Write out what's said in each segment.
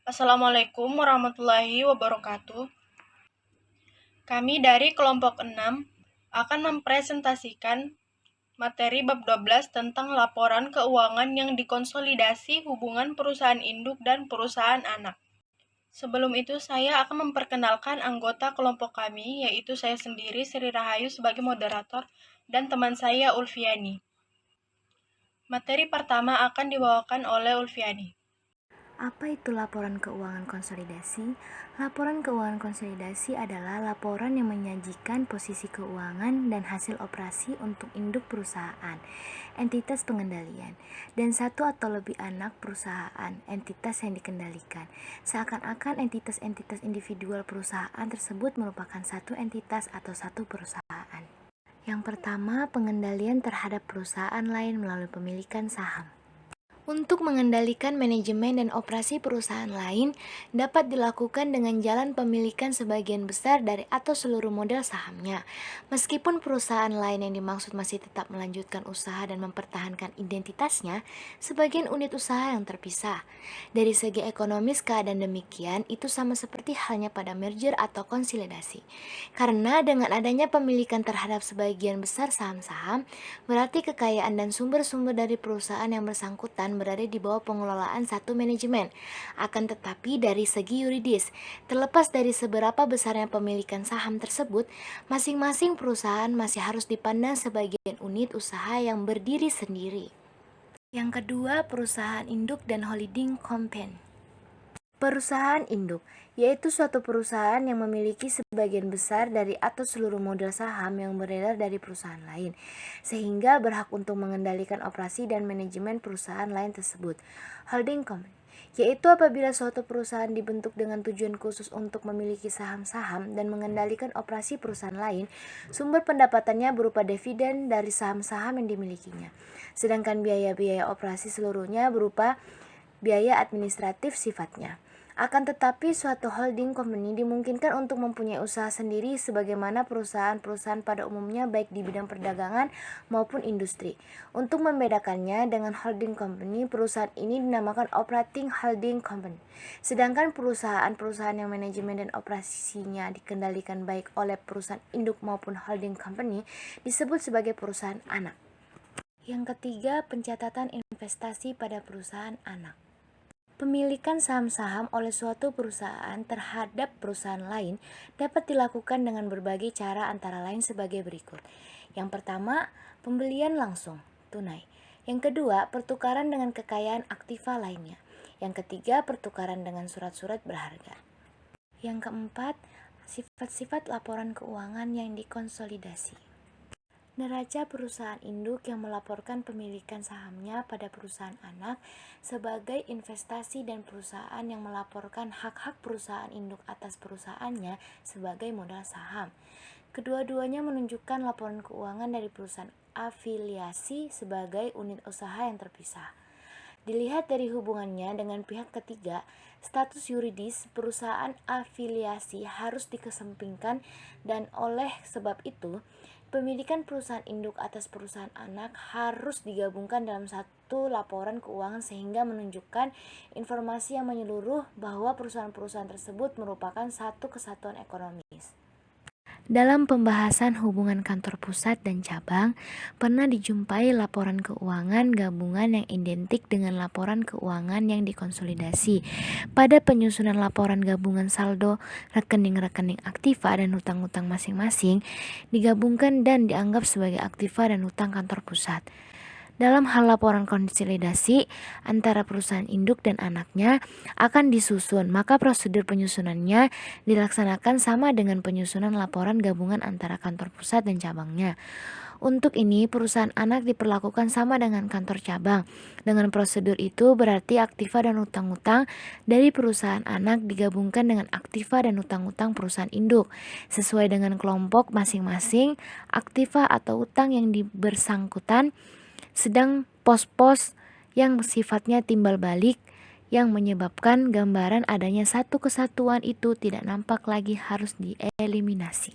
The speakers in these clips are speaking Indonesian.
Assalamualaikum warahmatullahi wabarakatuh. Kami dari kelompok 6 akan mempresentasikan materi bab 12 tentang laporan keuangan yang dikonsolidasi hubungan perusahaan induk dan perusahaan anak. Sebelum itu, saya akan memperkenalkan anggota kelompok kami, yaitu saya sendiri, Sri Rahayu, sebagai moderator, dan teman saya, Ulfiani. Materi pertama akan dibawakan oleh Ulfiani. Apa itu laporan keuangan konsolidasi? Laporan keuangan konsolidasi adalah laporan yang menyajikan posisi keuangan dan hasil operasi untuk induk perusahaan, entitas pengendalian, dan satu atau lebih anak perusahaan, entitas yang dikendalikan. Seakan-akan entitas-entitas individual perusahaan tersebut merupakan satu entitas atau satu perusahaan. Yang pertama, pengendalian terhadap perusahaan lain melalui pemilikan saham. Untuk mengendalikan manajemen dan operasi perusahaan lain dapat dilakukan dengan jalan pemilikan sebagian besar dari atau seluruh modal sahamnya. Meskipun perusahaan lain yang dimaksud masih tetap melanjutkan usaha dan mempertahankan identitasnya, sebagian unit usaha yang terpisah. Dari segi ekonomis keadaan demikian itu sama seperti halnya pada merger atau konsolidasi. Karena dengan adanya pemilikan terhadap sebagian besar saham-saham, berarti kekayaan dan sumber-sumber dari perusahaan yang bersangkutan berada di bawah pengelolaan satu manajemen. Akan tetapi dari segi yuridis, terlepas dari seberapa besarnya pemilikan saham tersebut, masing-masing perusahaan masih harus dipandang sebagai unit usaha yang berdiri sendiri. Yang kedua, perusahaan induk dan holding company. Perusahaan induk, yaitu suatu perusahaan yang memiliki sebagian besar dari atau seluruh modal saham yang beredar dari perusahaan lain, sehingga berhak untuk mengendalikan operasi dan manajemen perusahaan lain tersebut. Holding company, yaitu apabila suatu perusahaan dibentuk dengan tujuan khusus untuk memiliki saham-saham dan mengendalikan operasi perusahaan lain, sumber pendapatannya berupa dividen dari saham-saham yang dimilikinya, sedangkan biaya-biaya operasi seluruhnya berupa biaya administratif sifatnya. Akan tetapi suatu holding company dimungkinkan untuk mempunyai usaha sendiri sebagaimana perusahaan-perusahaan pada umumnya baik di bidang perdagangan maupun industri. Untuk membedakannya dengan holding company, perusahaan ini dinamakan operating holding company. Sedangkan perusahaan-perusahaan yang manajemen dan operasinya dikendalikan baik oleh perusahaan induk maupun holding company disebut sebagai perusahaan anak. Yang ketiga, pencatatan investasi pada perusahaan anak. Pemilikan saham-saham oleh suatu perusahaan terhadap perusahaan lain dapat dilakukan dengan berbagai cara antara lain sebagai berikut. Yang pertama, pembelian langsung, tunai. Yang kedua, pertukaran dengan kekayaan aktiva lainnya. Yang ketiga, pertukaran dengan surat-surat berharga. Yang keempat, sifat-sifat laporan keuangan yang dikonsolidasi. Neraca perusahaan induk yang melaporkan pemilikan sahamnya pada perusahaan anak sebagai investasi dan perusahaan yang melaporkan hak-hak perusahaan induk atas perusahaannya sebagai modal saham. Kedua-duanya menunjukkan laporan keuangan dari perusahaan afiliasi sebagai unit usaha yang terpisah. Dilihat dari hubungannya dengan pihak ketiga, status yuridis perusahaan afiliasi harus dikesampingkan dan oleh sebab itu, pemilikan perusahaan induk atas perusahaan anak harus digabungkan dalam satu laporan keuangan sehingga menunjukkan informasi yang menyeluruh bahwa perusahaan-perusahaan tersebut merupakan satu kesatuan ekonomis. Dalam pembahasan hubungan kantor pusat dan cabang, pernah dijumpai laporan keuangan gabungan yang identik dengan laporan keuangan yang dikonsolidasi. Pada penyusunan laporan gabungan saldo, rekening-rekening aktiva dan hutang-hutang masing-masing digabungkan dan dianggap sebagai aktiva dan hutang kantor pusat. Dalam hal laporan konsolidasi antara perusahaan induk dan anaknya akan disusun, maka prosedur penyusunannya dilaksanakan sama dengan penyusunan laporan gabungan antara kantor pusat dan cabangnya. Untuk ini, perusahaan anak diperlakukan sama dengan kantor cabang. Dengan prosedur itu berarti aktiva dan hutang-hutang dari perusahaan anak digabungkan dengan aktiva dan hutang-hutang perusahaan induk. Sesuai dengan kelompok masing-masing, aktiva atau hutang yang bersangkutan sedang pos-pos yang sifatnya timbal balik yang menyebabkan gambaran adanya satu kesatuan itu tidak nampak lagi harus dieliminasi.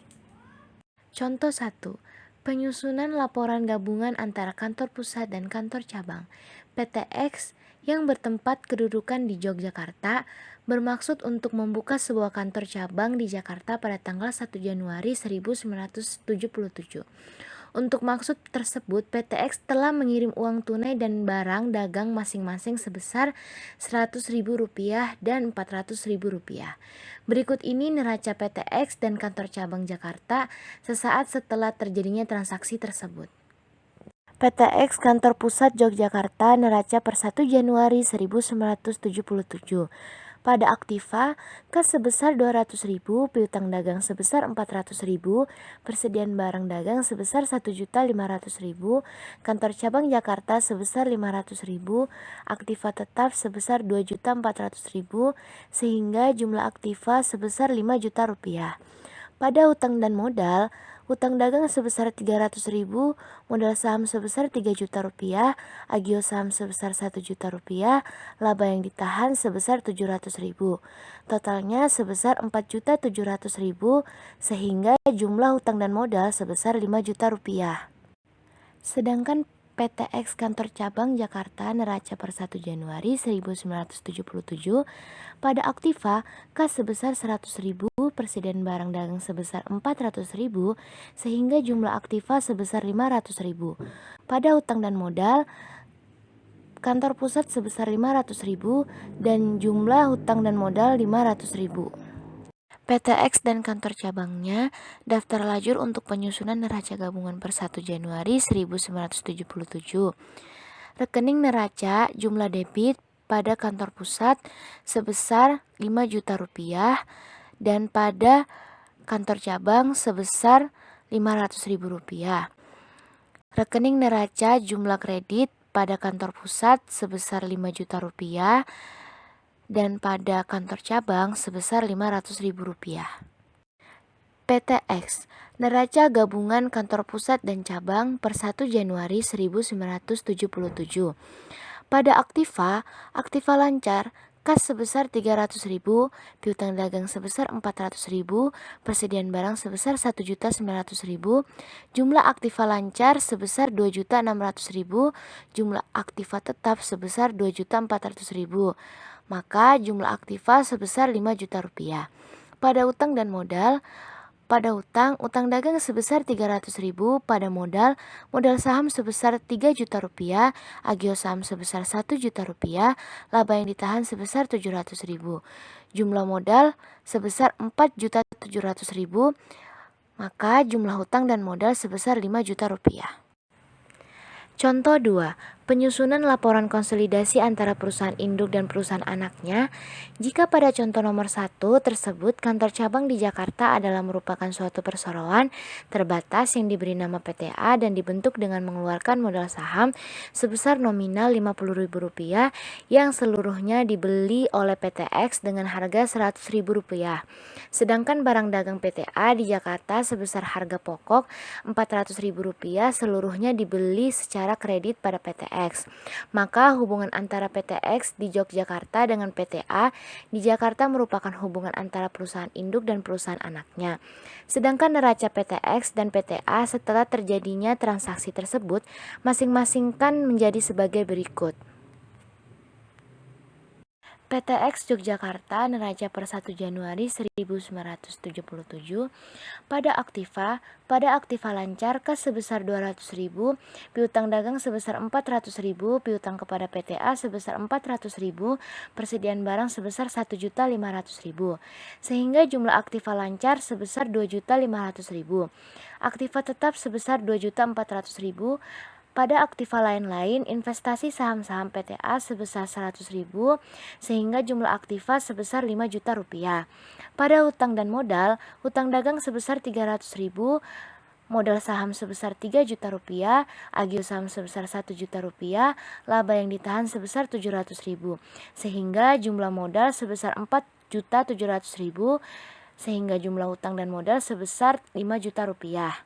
Contoh 1. Penyusunan laporan gabungan antara kantor pusat dan kantor cabang. PT X yang bertempat kedudukan di Yogyakarta, bermaksud untuk membuka sebuah kantor cabang di Jakarta pada tanggal 1 Januari 1977. Untuk maksud tersebut, PTX telah mengirim uang tunai dan barang dagang masing-masing sebesar Rp100.000 dan Rp400.000. Berikut ini neraca PTX dan kantor cabang Jakarta sesaat setelah terjadinya transaksi tersebut. PTX Kantor Pusat Yogyakarta neraca per 1 Januari 1977. Pada aktiva, kas sebesar 200.000, piutang dagang sebesar 400.000, persediaan barang dagang sebesar 1.500.000, kantor cabang Jakarta sebesar 500.000, aktiva tetap sebesar 2.400.000, sehingga jumlah aktiva sebesar 5 juta rupiah. Pada utang dan modal, utang dagang sebesar 300.000, modal saham sebesar 3 juta rupiah, agio saham sebesar 1 juta rupiah, laba yang ditahan sebesar 700.000. Totalnya sebesar 4.700.000, sehingga jumlah utang dan modal sebesar 5 juta rupiah. Sedangkan PTX Kantor Cabang Jakarta neraca per 1 Januari 1977 pada aktiva kas sebesar 100.000, persediaan barang dagang sebesar 400.000, sehingga jumlah aktiva sebesar 500.000. Pada utang dan modal, kantor pusat sebesar 500.000 dan jumlah utang dan modal 500.000. PTX dan kantor cabangnya daftar lajur untuk penyusunan neraca gabungan per 1 Januari 1977. Rekening neraca jumlah debit pada kantor pusat sebesar 5 juta rupiah dan pada kantor cabang sebesar 500.000 rupiah. Rekening neraca jumlah kredit pada kantor pusat sebesar 5 juta rupiah dan pada kantor cabang sebesar 500.000 rupiah. PTX, neraca gabungan kantor pusat dan cabang per 1 Januari 1977. Pada aktiva lancar, kas sebesar 300.000, piutang dagang sebesar 400.000, persediaan barang sebesar 1.900.000, jumlah aktiva lancar sebesar 2.600.000, jumlah aktiva tetap sebesar 2.400.000. Maka jumlah aktiva sebesar 5 juta rupiah. Pada utang dan modal, pada utang dagang sebesar 300.000, pada modal saham sebesar 3 juta rupiah, agio saham sebesar 1 juta rupiah, laba yang ditahan sebesar 700.000. Jumlah modal sebesar 4.700.000, maka jumlah utang dan modal sebesar 5 juta rupiah. Contoh 2. Penyusunan laporan konsolidasi antara perusahaan induk dan perusahaan anaknya. Jika pada contoh nomor 1 tersebut kantor cabang di Jakarta adalah merupakan suatu perseroan terbatas yang diberi nama PTA dan dibentuk dengan mengeluarkan modal saham sebesar nominal Rp50.000 yang seluruhnya dibeli oleh PTX dengan harga Rp100.000. Sedangkan barang dagang PTA di Jakarta sebesar harga pokok Rp400.000 seluruhnya dibeli secara kredit pada PTX. Maka hubungan antara PTX di Yogyakarta dengan PTA di Jakarta merupakan hubungan antara perusahaan induk dan perusahaan anaknya. Sedangkan neraca PTX dan PTA setelah terjadinya transaksi tersebut masing-masing kan menjadi sebagai berikut. PTX Yogyakarta neraca per 1 Januari 1977 pada aktiva lancar kas sebesar 200.000, piutang dagang sebesar 400.000, piutang kepada PTA sebesar 400.000, persediaan barang sebesar 1.500.000, sehingga jumlah aktiva lancar sebesar 2.500.000, aktiva tetap sebesar 2.400.000. Pada aktiva lain-lain, investasi saham-saham PTA sebesar 100.000, sehingga jumlah aktiva sebesar 5 juta rupiah. Pada utang dan modal, utang dagang sebesar 300.000, modal saham sebesar 3 juta rupiah, agio saham sebesar 1 juta rupiah, laba yang ditahan sebesar 700.000, sehingga jumlah modal sebesar 4.700.000, sehingga jumlah utang dan modal sebesar 5 juta rupiah.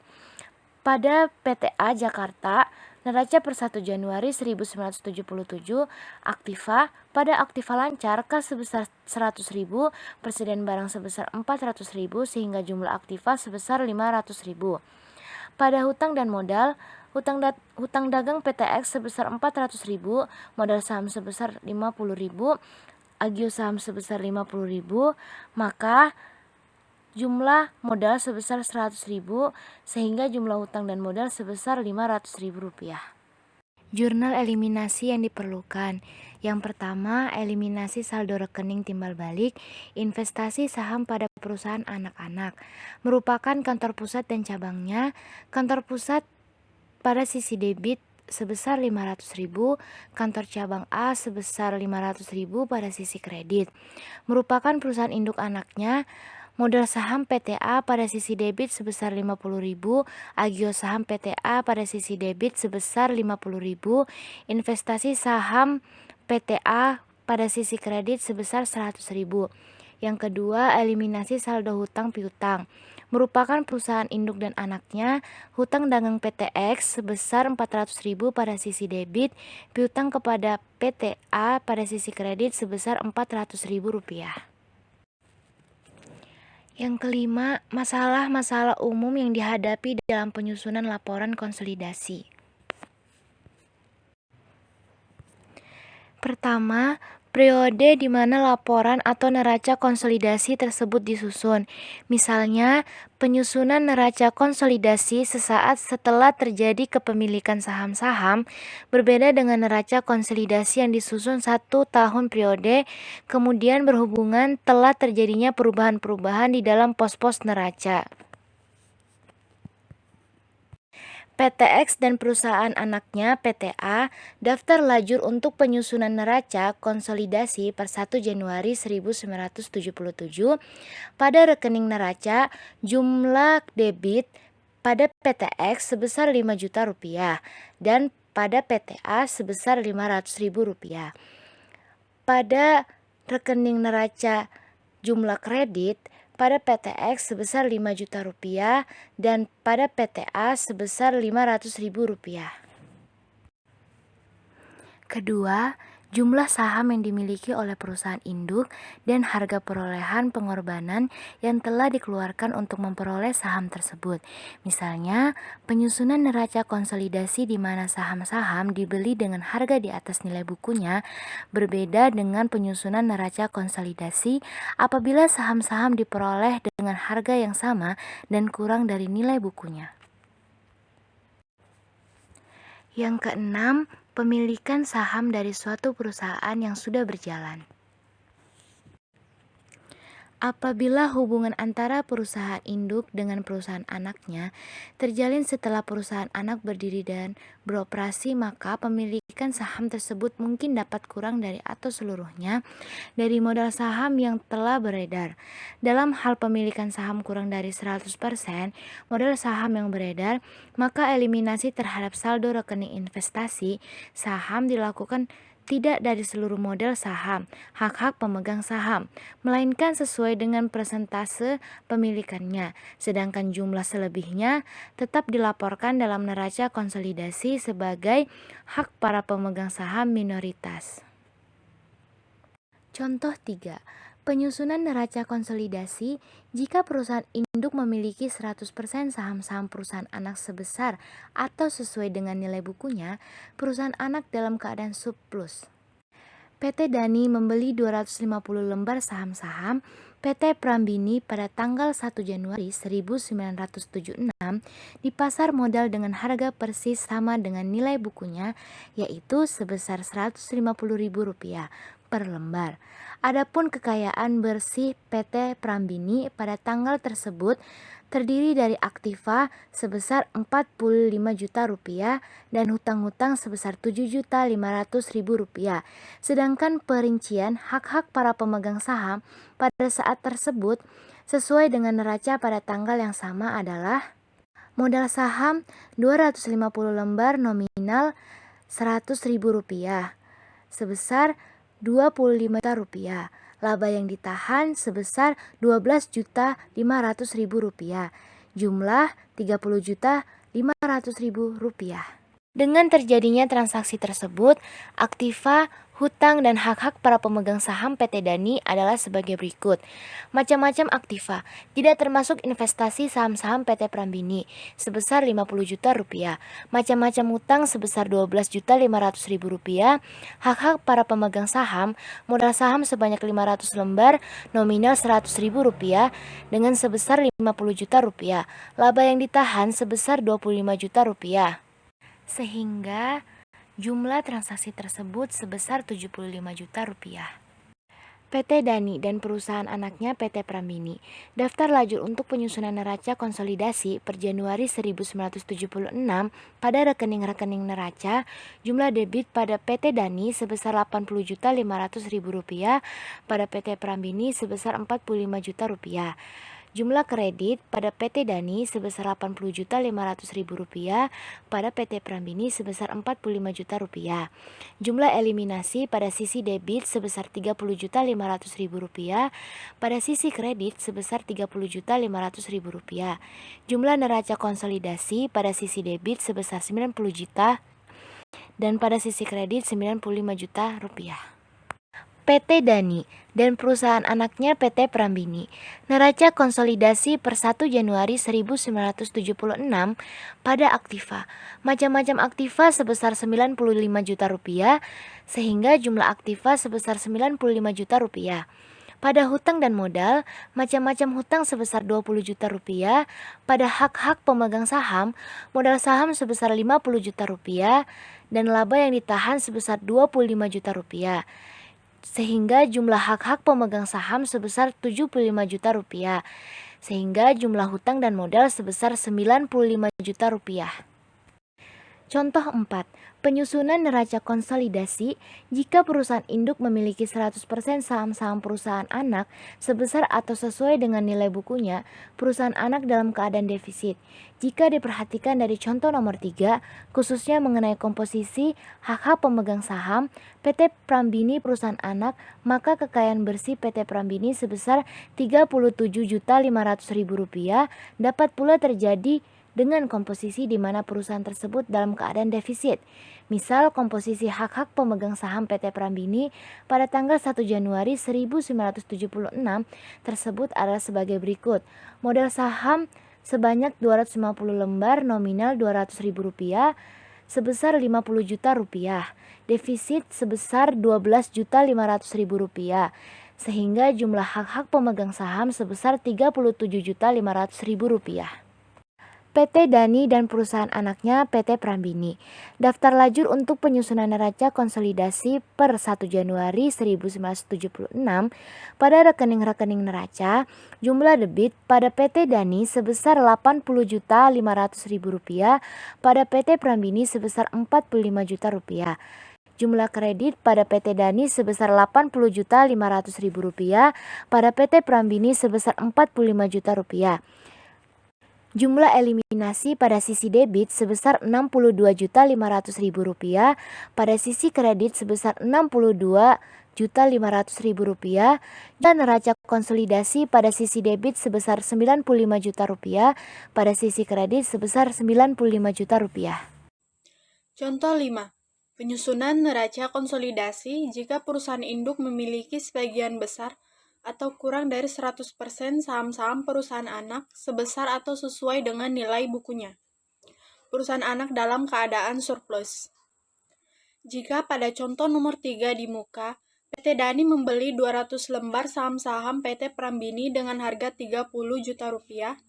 Pada PTA Jakarta, neraca per 1 Januari 1977, aktiva lancar kas sebesar 100.000, persediaan barang sebesar 400.000, sehingga jumlah aktiva sebesar 500.000. Pada hutang dan modal hutang dagang PTX sebesar 400.000, modal saham sebesar 50.000, agio saham sebesar 50.000, maka jumlah modal sebesar 100.000 sehingga jumlah hutang dan modal sebesar Rp500.000. Jurnal eliminasi yang diperlukan. Yang pertama, eliminasi saldo rekening timbal balik investasi saham pada perusahaan anak-anak. Merupakan kantor pusat dan cabangnya. Kantor pusat pada sisi debit sebesar 500.000, kantor cabang A sebesar 500.000 pada sisi kredit. Merupakan perusahaan induk anaknya. Modal saham PTA pada sisi debit sebesar 50.000, agio saham PTA pada sisi debit sebesar 50.000, investasi saham PTA pada sisi kredit sebesar 100.000. Yang kedua, eliminasi saldo hutang piutang. Merupakan perusahaan induk dan anaknya, hutang dagang PTX sebesar 400.000 pada sisi debit, piutang kepada PTA pada sisi kredit sebesar Rp400.000. Yang kelima, masalah-masalah umum yang dihadapi dalam penyusunan laporan konsolidasi. Pertama, periode di mana laporan atau neraca konsolidasi tersebut disusun. Misalnya, penyusunan neraca konsolidasi sesaat setelah terjadi kepemilikan saham-saham berbeda dengan neraca konsolidasi yang disusun 1 tahun periode, kemudian berhubungan telah terjadinya perubahan-perubahan di dalam pos-pos neraca. PTX dan perusahaan anaknya PTA daftar lajur untuk penyusunan neraca konsolidasi per 1 Januari 1977. Pada rekening neraca, jumlah debit pada PTX sebesar Rp5 juta dan pada PTA sebesar Rp500.000. Pada rekening neraca jumlah kredit pada PTX sebesar Rp5 juta dan pada PTA sebesar Rp500.000. Kedua, jumlah saham yang dimiliki oleh perusahaan induk dan harga perolehan pengorbanan yang telah dikeluarkan untuk memperoleh saham tersebut. Misalnya, penyusunan neraca konsolidasi di mana saham-saham dibeli dengan harga di atas nilai bukunya berbeda dengan penyusunan neraca konsolidasi apabila saham-saham diperoleh dengan harga yang sama dan kurang dari nilai bukunya. Yang keenam, pemilikan saham dari suatu perusahaan yang sudah berjalan. Apabila hubungan antara perusahaan induk dengan perusahaan anaknya terjalin setelah perusahaan anak berdiri dan beroperasi, maka pemilikan saham tersebut mungkin dapat kurang dari atau seluruhnya dari modal saham yang telah beredar. Dalam hal pemilikan saham kurang dari 100% modal saham yang beredar, maka eliminasi terhadap saldo rekening investasi saham dilakukan tidak dari seluruh modal saham, hak-hak pemegang saham, melainkan sesuai dengan persentase pemilikannya, sedangkan jumlah selebihnya tetap dilaporkan dalam neraca konsolidasi sebagai hak para pemegang saham minoritas. Contoh 3. Penyusunan neraca konsolidasi jika perusahaan induk memiliki 100% saham-saham perusahaan anak sebesar atau sesuai dengan nilai bukunya, perusahaan anak dalam keadaan surplus. PT Dani membeli 250 lembar saham-saham PT Prambini pada tanggal 1 Januari 1976 di pasar modal dengan harga persis sama dengan nilai bukunya, yaitu sebesar Rp150.000 per lembar. Adapun kekayaan bersih PT Prambini pada tanggal tersebut terdiri dari aktiva sebesar Rp45 juta dan hutang-hutang sebesar Rp7.500.000. Sedangkan perincian hak-hak para pemegang saham pada saat tersebut sesuai dengan neraca pada tanggal yang sama adalah modal saham 250 lembar nominal Rp100.000 sebesar Rp25 juta. Laba yang ditahan sebesar Rp12.500.000. Jumlah Rp30.500.000. Dengan terjadinya transaksi tersebut, aktiva, hutang, dan hak-hak para pemegang saham PT Dani adalah sebagai berikut. Macam-macam aktiva, tidak termasuk investasi saham-saham PT Prambini sebesar 50 juta rupiah. Macam-macam hutang sebesar 12.500.000 rupiah. Hak-hak para pemegang saham, modal saham sebanyak 500 lembar, nominal 100.000 rupiah dengan sebesar 50 juta rupiah. Laba yang ditahan sebesar 25 juta rupiah. Sehingga jumlah transaksi tersebut sebesar 75 juta rupiah. PT Dani dan perusahaan anaknya PT Prambini. Daftar lajur untuk penyusunan neraca konsolidasi per Januari 1976 pada rekening-rekening neraca, jumlah debit pada PT Dani sebesar 80.500.000 rupiah, pada PT Prambini sebesar 45 juta rupiah. Jumlah kredit pada PT Dani sebesar 80.500.000 rupiah, pada PT Prambini sebesar 45 juta rupiah. Jumlah eliminasi pada sisi debit sebesar 30.500.000 rupiah, pada sisi kredit sebesar 30.500.000 rupiah. Jumlah neraca konsolidasi pada sisi debit sebesar 90 juta dan pada sisi kredit 95 juta rupiah. PT Dani dan perusahaan anaknya PT Prambini. Neraca konsolidasi per 1 Januari 1976 pada aktiva. Macam-macam aktiva sebesar 95 juta rupiah, sehingga jumlah aktiva sebesar 95 juta rupiah. Pada hutang dan modal, macam-macam hutang sebesar 20 juta rupiah. Pada hak-hak pemegang saham, modal saham sebesar 50 juta rupiah dan laba yang ditahan sebesar 25 juta rupiah. Sehingga jumlah hak-hak pemegang saham sebesar 75 juta rupiah. Sehingga jumlah hutang dan modal sebesar 95 juta rupiah. Contoh 4. Penyusunan neraca konsolidasi jika perusahaan induk memiliki 100% saham-saham perusahaan anak sebesar atau sesuai dengan nilai bukunya, perusahaan anak dalam keadaan defisit. Jika diperhatikan dari contoh nomor 3, khususnya mengenai komposisi hak-hak pemegang saham PT Prambini perusahaan anak, maka kekayaan bersih PT Prambini sebesar 37.500.000 rupiah dapat pula terjadi dengan komposisi di mana perusahaan tersebut dalam keadaan defisit. Misal komposisi hak-hak pemegang saham PT Prambini pada tanggal 1 Januari 1976 tersebut adalah sebagai berikut. Modal saham sebanyak 250 lembar nominal 200.000 rupiah sebesar 50 juta rupiah. Defisit sebesar 12.500.000 rupiah. Sehingga jumlah hak-hak pemegang saham sebesar 37.500.000 rupiah. PT Dani dan perusahaan anaknya PT Prambini. Daftar lajur untuk penyusunan neraca konsolidasi per 1 Januari 1976 pada rekening-rekening neraca, jumlah debit pada PT Dani sebesar 80.500.000 rupiah, pada PT Prambini sebesar 45 juta rupiah. Jumlah kredit pada PT Dani sebesar 80.500.000 rupiah, pada PT Prambini sebesar 45 juta rupiah. Jumlah eliminasi pada sisi debit sebesar 62.500.000 rupiah, pada sisi kredit sebesar 62.500.000 rupiah, dan neraca konsolidasi pada sisi debit sebesar 95 juta rupiah, pada sisi kredit sebesar 95 juta rupiah. Contoh 5. Penyusunan neraca konsolidasi jika perusahaan induk memiliki sebagian besar atau kurang dari 100% saham-saham perusahaan anak sebesar atau sesuai dengan nilai bukunya. Perusahaan anak dalam keadaan surplus. Jika pada contoh nomor 3 di muka, PT Dani membeli 200 lembar saham-saham PT Prambini dengan harga 30 juta rupiah,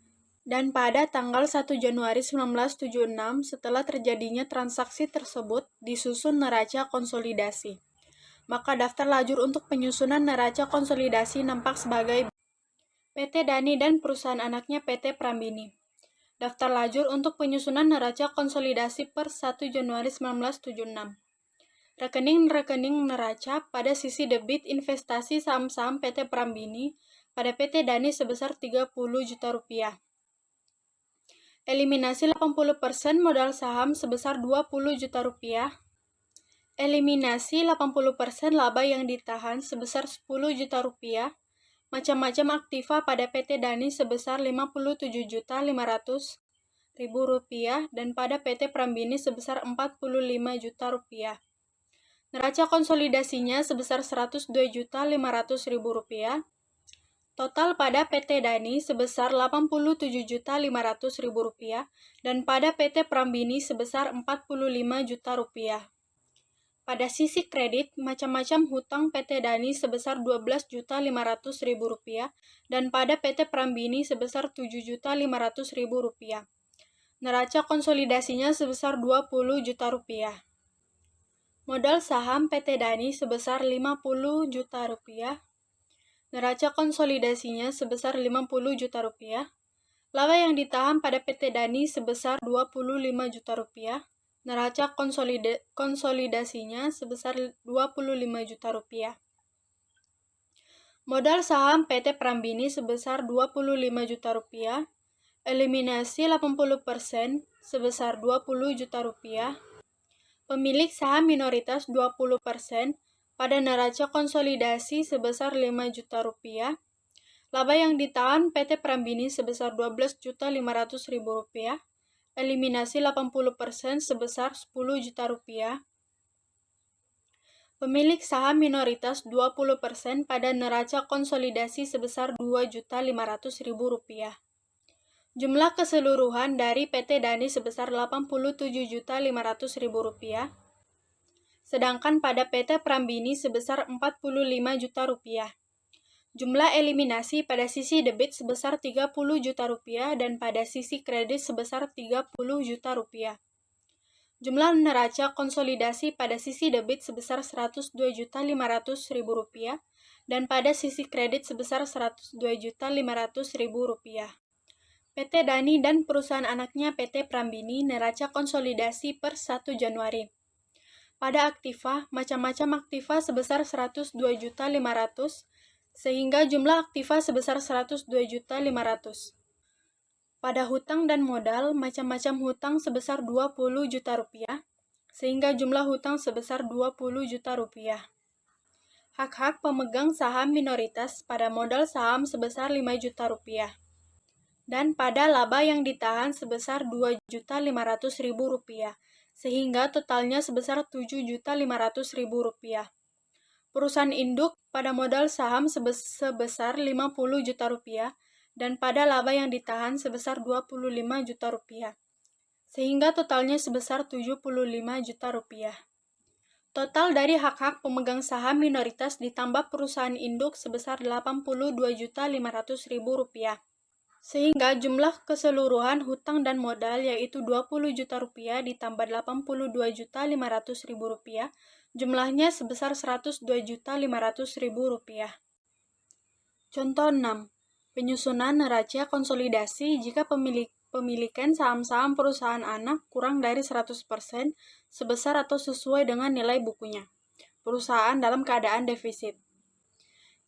dan pada tanggal 1 Januari 1976 setelah terjadinya transaksi tersebut disusun neraca konsolidasi. Maka daftar lajur untuk penyusunan neraca konsolidasi nampak sebagai PT Dani dan perusahaan anaknya PT Prambini. Daftar lajur untuk penyusunan neraca konsolidasi per 1 Januari 1976. Rekening-rekening neraca pada sisi debit investasi saham-saham PT Prambini pada PT Dani sebesar 30 juta rupiah. Eliminasi 80% modal saham sebesar 20 juta rupiah. Eliminasi 80% laba yang ditahan sebesar 10 juta rupiah. Macam-macam aktiva pada PT Dani sebesar 57.500. dan pada PT Prambini sebesar Rp45 juta. Neraca konsolidasinya sebesar Rp102.500.000. Total pada PT Dani sebesar Rp87.500.000 dan pada PT Prambini sebesar Rp45 juta. Pada sisi kredit, macam-macam hutang PT Dani sebesar Rp12.500.000 dan pada PT Prambini sebesar Rp7.500.000. Neraca konsolidasinya sebesar Rp20 juta. Modal saham PT Dani sebesar Rp50 juta. Neraca konsolidasinya sebesar Rp50 juta. Laba yang ditahan pada PT Dani sebesar Rp25 juta. Neraca konsolidasinya sebesar Rp25 juta. Modal saham PT Prambini sebesar Rp25 juta. Eliminasi 80% sebesar Rp20 juta. Pemilik saham minoritas 20% pada neraca konsolidasi sebesar Rp5 juta. Laba yang ditahan PT Prambini sebesar Rp12.500.000. Eliminasi 80% sebesar Rp10 juta. Pemilik saham minoritas 20% pada neraca konsolidasi sebesar Rp2.500.000. Jumlah keseluruhan dari PT Dani sebesar Rp87.500.000. Sedangkan pada PT Prambini sebesar Rp45 juta. Jumlah eliminasi pada sisi debit sebesar Rp30 juta dan pada sisi kredit sebesar Rp30 juta. Jumlah neraca konsolidasi pada sisi debit sebesar Rp102.500.000 dan pada sisi kredit sebesar Rp102.500.000. PT Dani dan perusahaan anaknya PT Prambini neraca konsolidasi per 1 Januari. Pada aktiva, macam-macam aktiva sebesar Rp102.500.000 sehingga jumlah aktiva sebesar Rp102.500.000. Pada hutang dan modal, macam-macam hutang sebesar Rp20 juta sehingga jumlah hutang sebesar Rp20 juta. Hak-hak pemegang saham minoritas pada modal saham sebesar Rp5 juta dan pada laba yang ditahan sebesar Rp2.500.000 sehingga totalnya sebesar Rp7.500.000. Perusahaan induk pada modal saham sebesar Rp50 juta dan pada laba yang ditahan sebesar Rp25 juta sehingga totalnya sebesar Rp75 juta. Total dari hak-hak pemegang saham minoritas ditambah perusahaan induk sebesar Rp82.500.000 sehingga jumlah keseluruhan hutang dan modal yaitu Rp20 juta ditambah Rp82.500.000 jumlahnya sebesar Rp102.500.000. Contoh 6. Penyusunan neraca konsolidasi jika pemilikan saham-saham perusahaan anak kurang dari 100% sebesar atau sesuai dengan nilai bukunya. Perusahaan dalam keadaan defisit.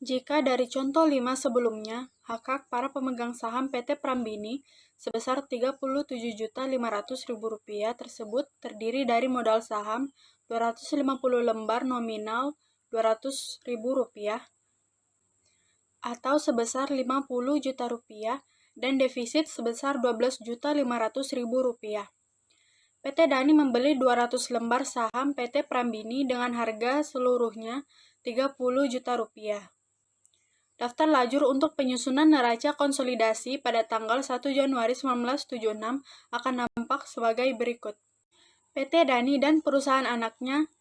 Jika dari contoh 5 sebelumnya, hak-hak para pemegang saham PT Prambini sebesar Rp37.500.000 tersebut terdiri dari modal saham 250 lembar nominal Rp200.000 atau sebesar Rp50 juta dan defisit sebesar Rp12.500.000. PT Dani membeli 200 lembar saham PT Prambini dengan harga seluruhnya Rp30 juta. Daftar lajur untuk penyusunan neraca konsolidasi pada tanggal 1 Januari 1976 akan nampak sebagai berikut. PT Dani dan perusahaan anaknya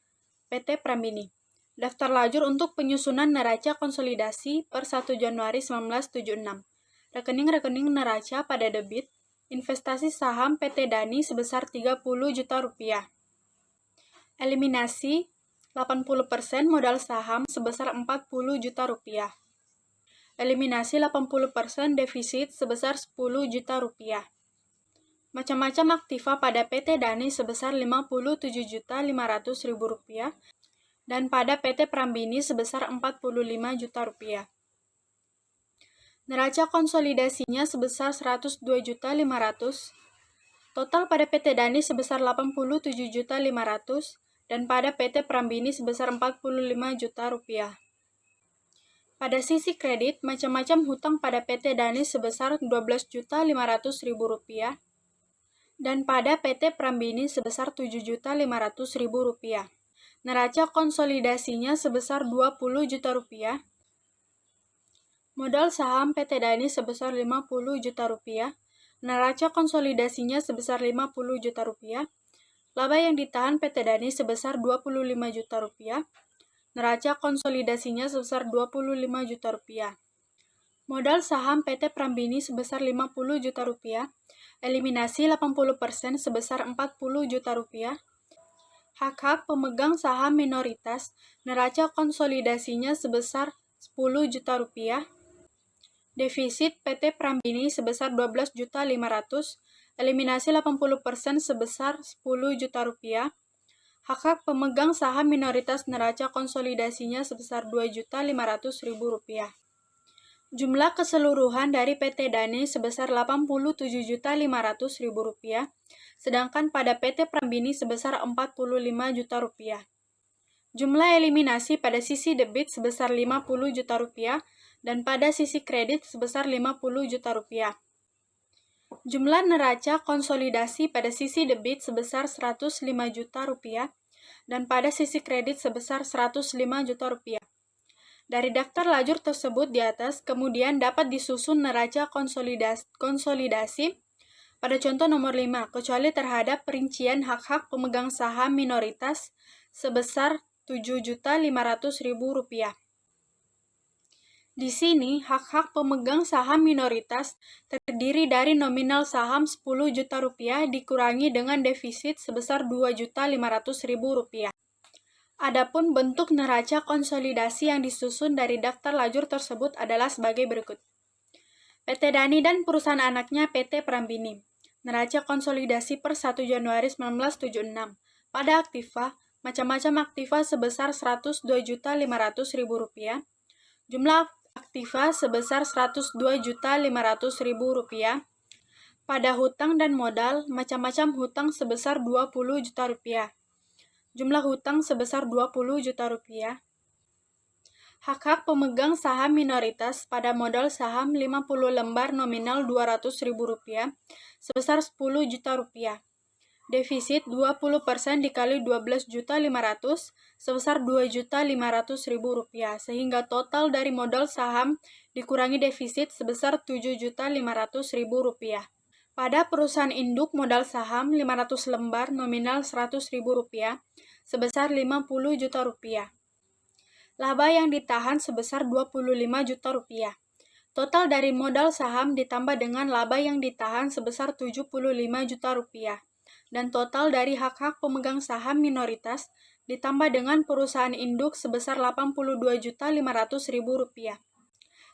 PT Prambini. Daftar lajur untuk penyusunan neraca konsolidasi per 1 Januari 1976. Rekening-rekening neraca pada debit, investasi saham PT Dani sebesar Rp30 juta. Eliminasi 80% modal saham sebesar Rp40 juta. Eliminasi 80% defisit sebesar Rp10 juta. Macam-macam aktiva pada PT Dani sebesar Rp57.500.000 dan pada PT Prambini sebesar Rp45 juta. Neraca konsolidasinya sebesar Rp102.500.000. Total pada PT Dani sebesar Rp87.500.000 dan pada PT Prambini sebesar Rp45 juta. Pada sisi kredit, macam-macam hutang pada PT Dani sebesar Rp12.500.000. dan pada PT Prambini sebesar Rp7.500.000. Neraca konsolidasinya sebesar Rp20 juta. Modal saham PT Dani sebesar Rp50 juta. Neraca konsolidasinya sebesar Rp50 juta. Laba yang ditahan PT Dani sebesar Rp25 juta. Neraca konsolidasinya sebesar Rp25 juta. Modal saham PT Prambini sebesar Rp50 juta. Eliminasi 80% sebesar Rp40 juta. Hak-hak pemegang saham minoritas, neraca konsolidasinya sebesar Rp10 juta. Defisit PT Prambini sebesar Rp12.500.000, eliminasi 80% sebesar Rp10 juta. Hak-hak pemegang saham minoritas neraca konsolidasinya sebesar Rp2.500.000. Jumlah keseluruhan dari PT Dani sebesar Rp87.500.000, sedangkan pada PT Prambini sebesar Rp45 juta. Jumlah eliminasi pada sisi debit sebesar Rp50 juta dan pada sisi kredit sebesar Rp50 juta. Jumlah neraca konsolidasi pada sisi debit sebesar Rp105 juta dan pada sisi kredit sebesar Rp105 juta. Dari daftar lajur tersebut di atas, kemudian dapat disusun neraca konsolidasi pada contoh nomor 5, kecuali terhadap perincian hak-hak pemegang saham minoritas sebesar Rp7.500.000. Di sini, hak-hak pemegang saham minoritas terdiri dari nominal saham Rp10 juta dikurangi dengan defisit sebesar Rp2.500.000. Adapun bentuk neraca konsolidasi yang disusun dari daftar lajur tersebut adalah sebagai berikut. PT Dani dan perusahaan anaknya PT Prambini. Neraca konsolidasi per 1 Januari 1976. Pada aktiva, macam-macam aktiva sebesar Rp102.500.000. Jumlah aktiva sebesar Rp102.500.000. Pada hutang dan modal, macam-macam hutang sebesar Rp20 juta. Jumlah hutang sebesar Rp20 juta. Hak-hak pemegang saham minoritas pada modal saham 50 lembar nominal Rp200.000 sebesar Rp10 juta. Defisit 20% dikali 12.500.000 sebesar Rp2.500.000, sehingga total dari modal saham dikurangi defisit sebesar Rp7.500.000. Pada perusahaan induk modal saham 500 lembar nominal Rp100.000 sebesar Rp50 juta. Laba yang ditahan sebesar Rp25 juta. Total dari modal saham ditambah dengan laba yang ditahan sebesar Rp75 juta. Dan total dari hak-hak pemegang saham minoritas ditambah dengan perusahaan induk sebesar Rp82.500.000.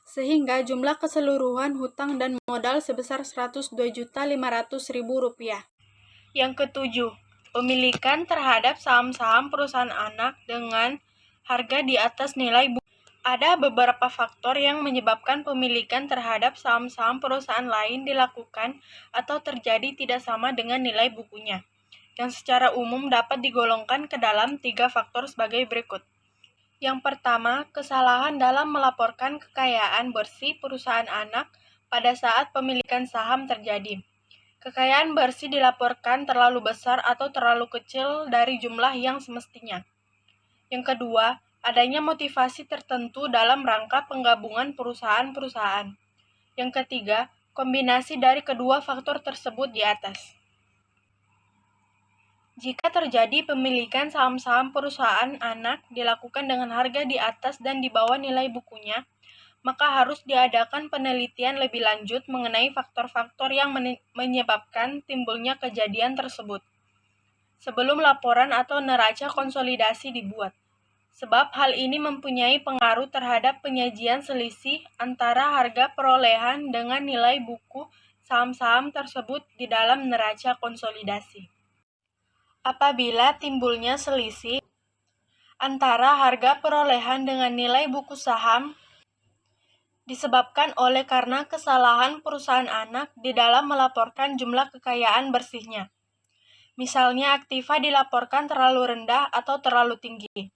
Sehingga jumlah keseluruhan hutang dan modal sebesar Rp102.500.000. Yang ketujuh, pemilikan terhadap saham-saham perusahaan anak dengan harga di atas nilai buku. Ada beberapa faktor yang menyebabkan pemilikan terhadap saham-saham perusahaan lain dilakukan atau terjadi tidak sama dengan nilai bukunya, yang secara umum dapat digolongkan ke dalam 3 faktor sebagai berikut. Yang pertama, kesalahan dalam melaporkan kekayaan bersih perusahaan anak pada saat pemilikan saham terjadi. Kekayaan bersih dilaporkan terlalu besar atau terlalu kecil dari jumlah yang semestinya. Yang kedua, adanya motivasi tertentu dalam rangka penggabungan perusahaan-perusahaan. Yang ketiga, kombinasi dari kedua faktor tersebut di atas. Jika terjadi pemilikan saham-saham perusahaan anak dilakukan dengan harga di atas dan di bawah nilai bukunya, maka harus diadakan penelitian lebih lanjut mengenai faktor-faktor yang menyebabkan timbulnya kejadian tersebut sebelum laporan atau neraca konsolidasi dibuat. Sebab hal ini mempunyai pengaruh terhadap penyajian selisih antara harga perolehan dengan nilai buku saham-saham tersebut di dalam neraca konsolidasi. Apabila timbulnya selisih antara harga perolehan dengan nilai buku saham disebabkan oleh karena kesalahan perusahaan anak di dalam melaporkan jumlah kekayaan bersihnya. Misalnya aktiva dilaporkan terlalu rendah atau terlalu tinggi.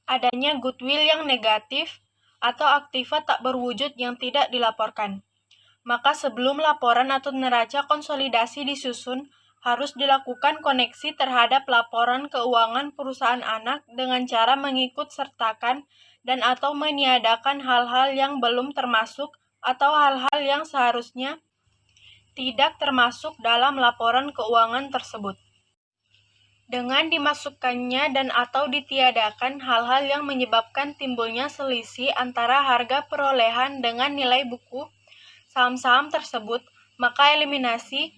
Adanya goodwill yang negatif atau aktiva tak berwujud yang tidak dilaporkan. maka sebelum laporan atau neraca konsolidasi disusun, harus dilakukan koneksi terhadap laporan keuangan perusahaan anak dengan cara mengikut sertakan dan atau meniadakan hal-hal yang belum termasuk atau hal-hal yang seharusnya tidak termasuk dalam laporan keuangan tersebut. Dengan dimasukkannya dan atau ditiadakan hal-hal yang menyebabkan timbulnya selisih antara harga perolehan dengan nilai buku saham-saham tersebut, maka eliminasi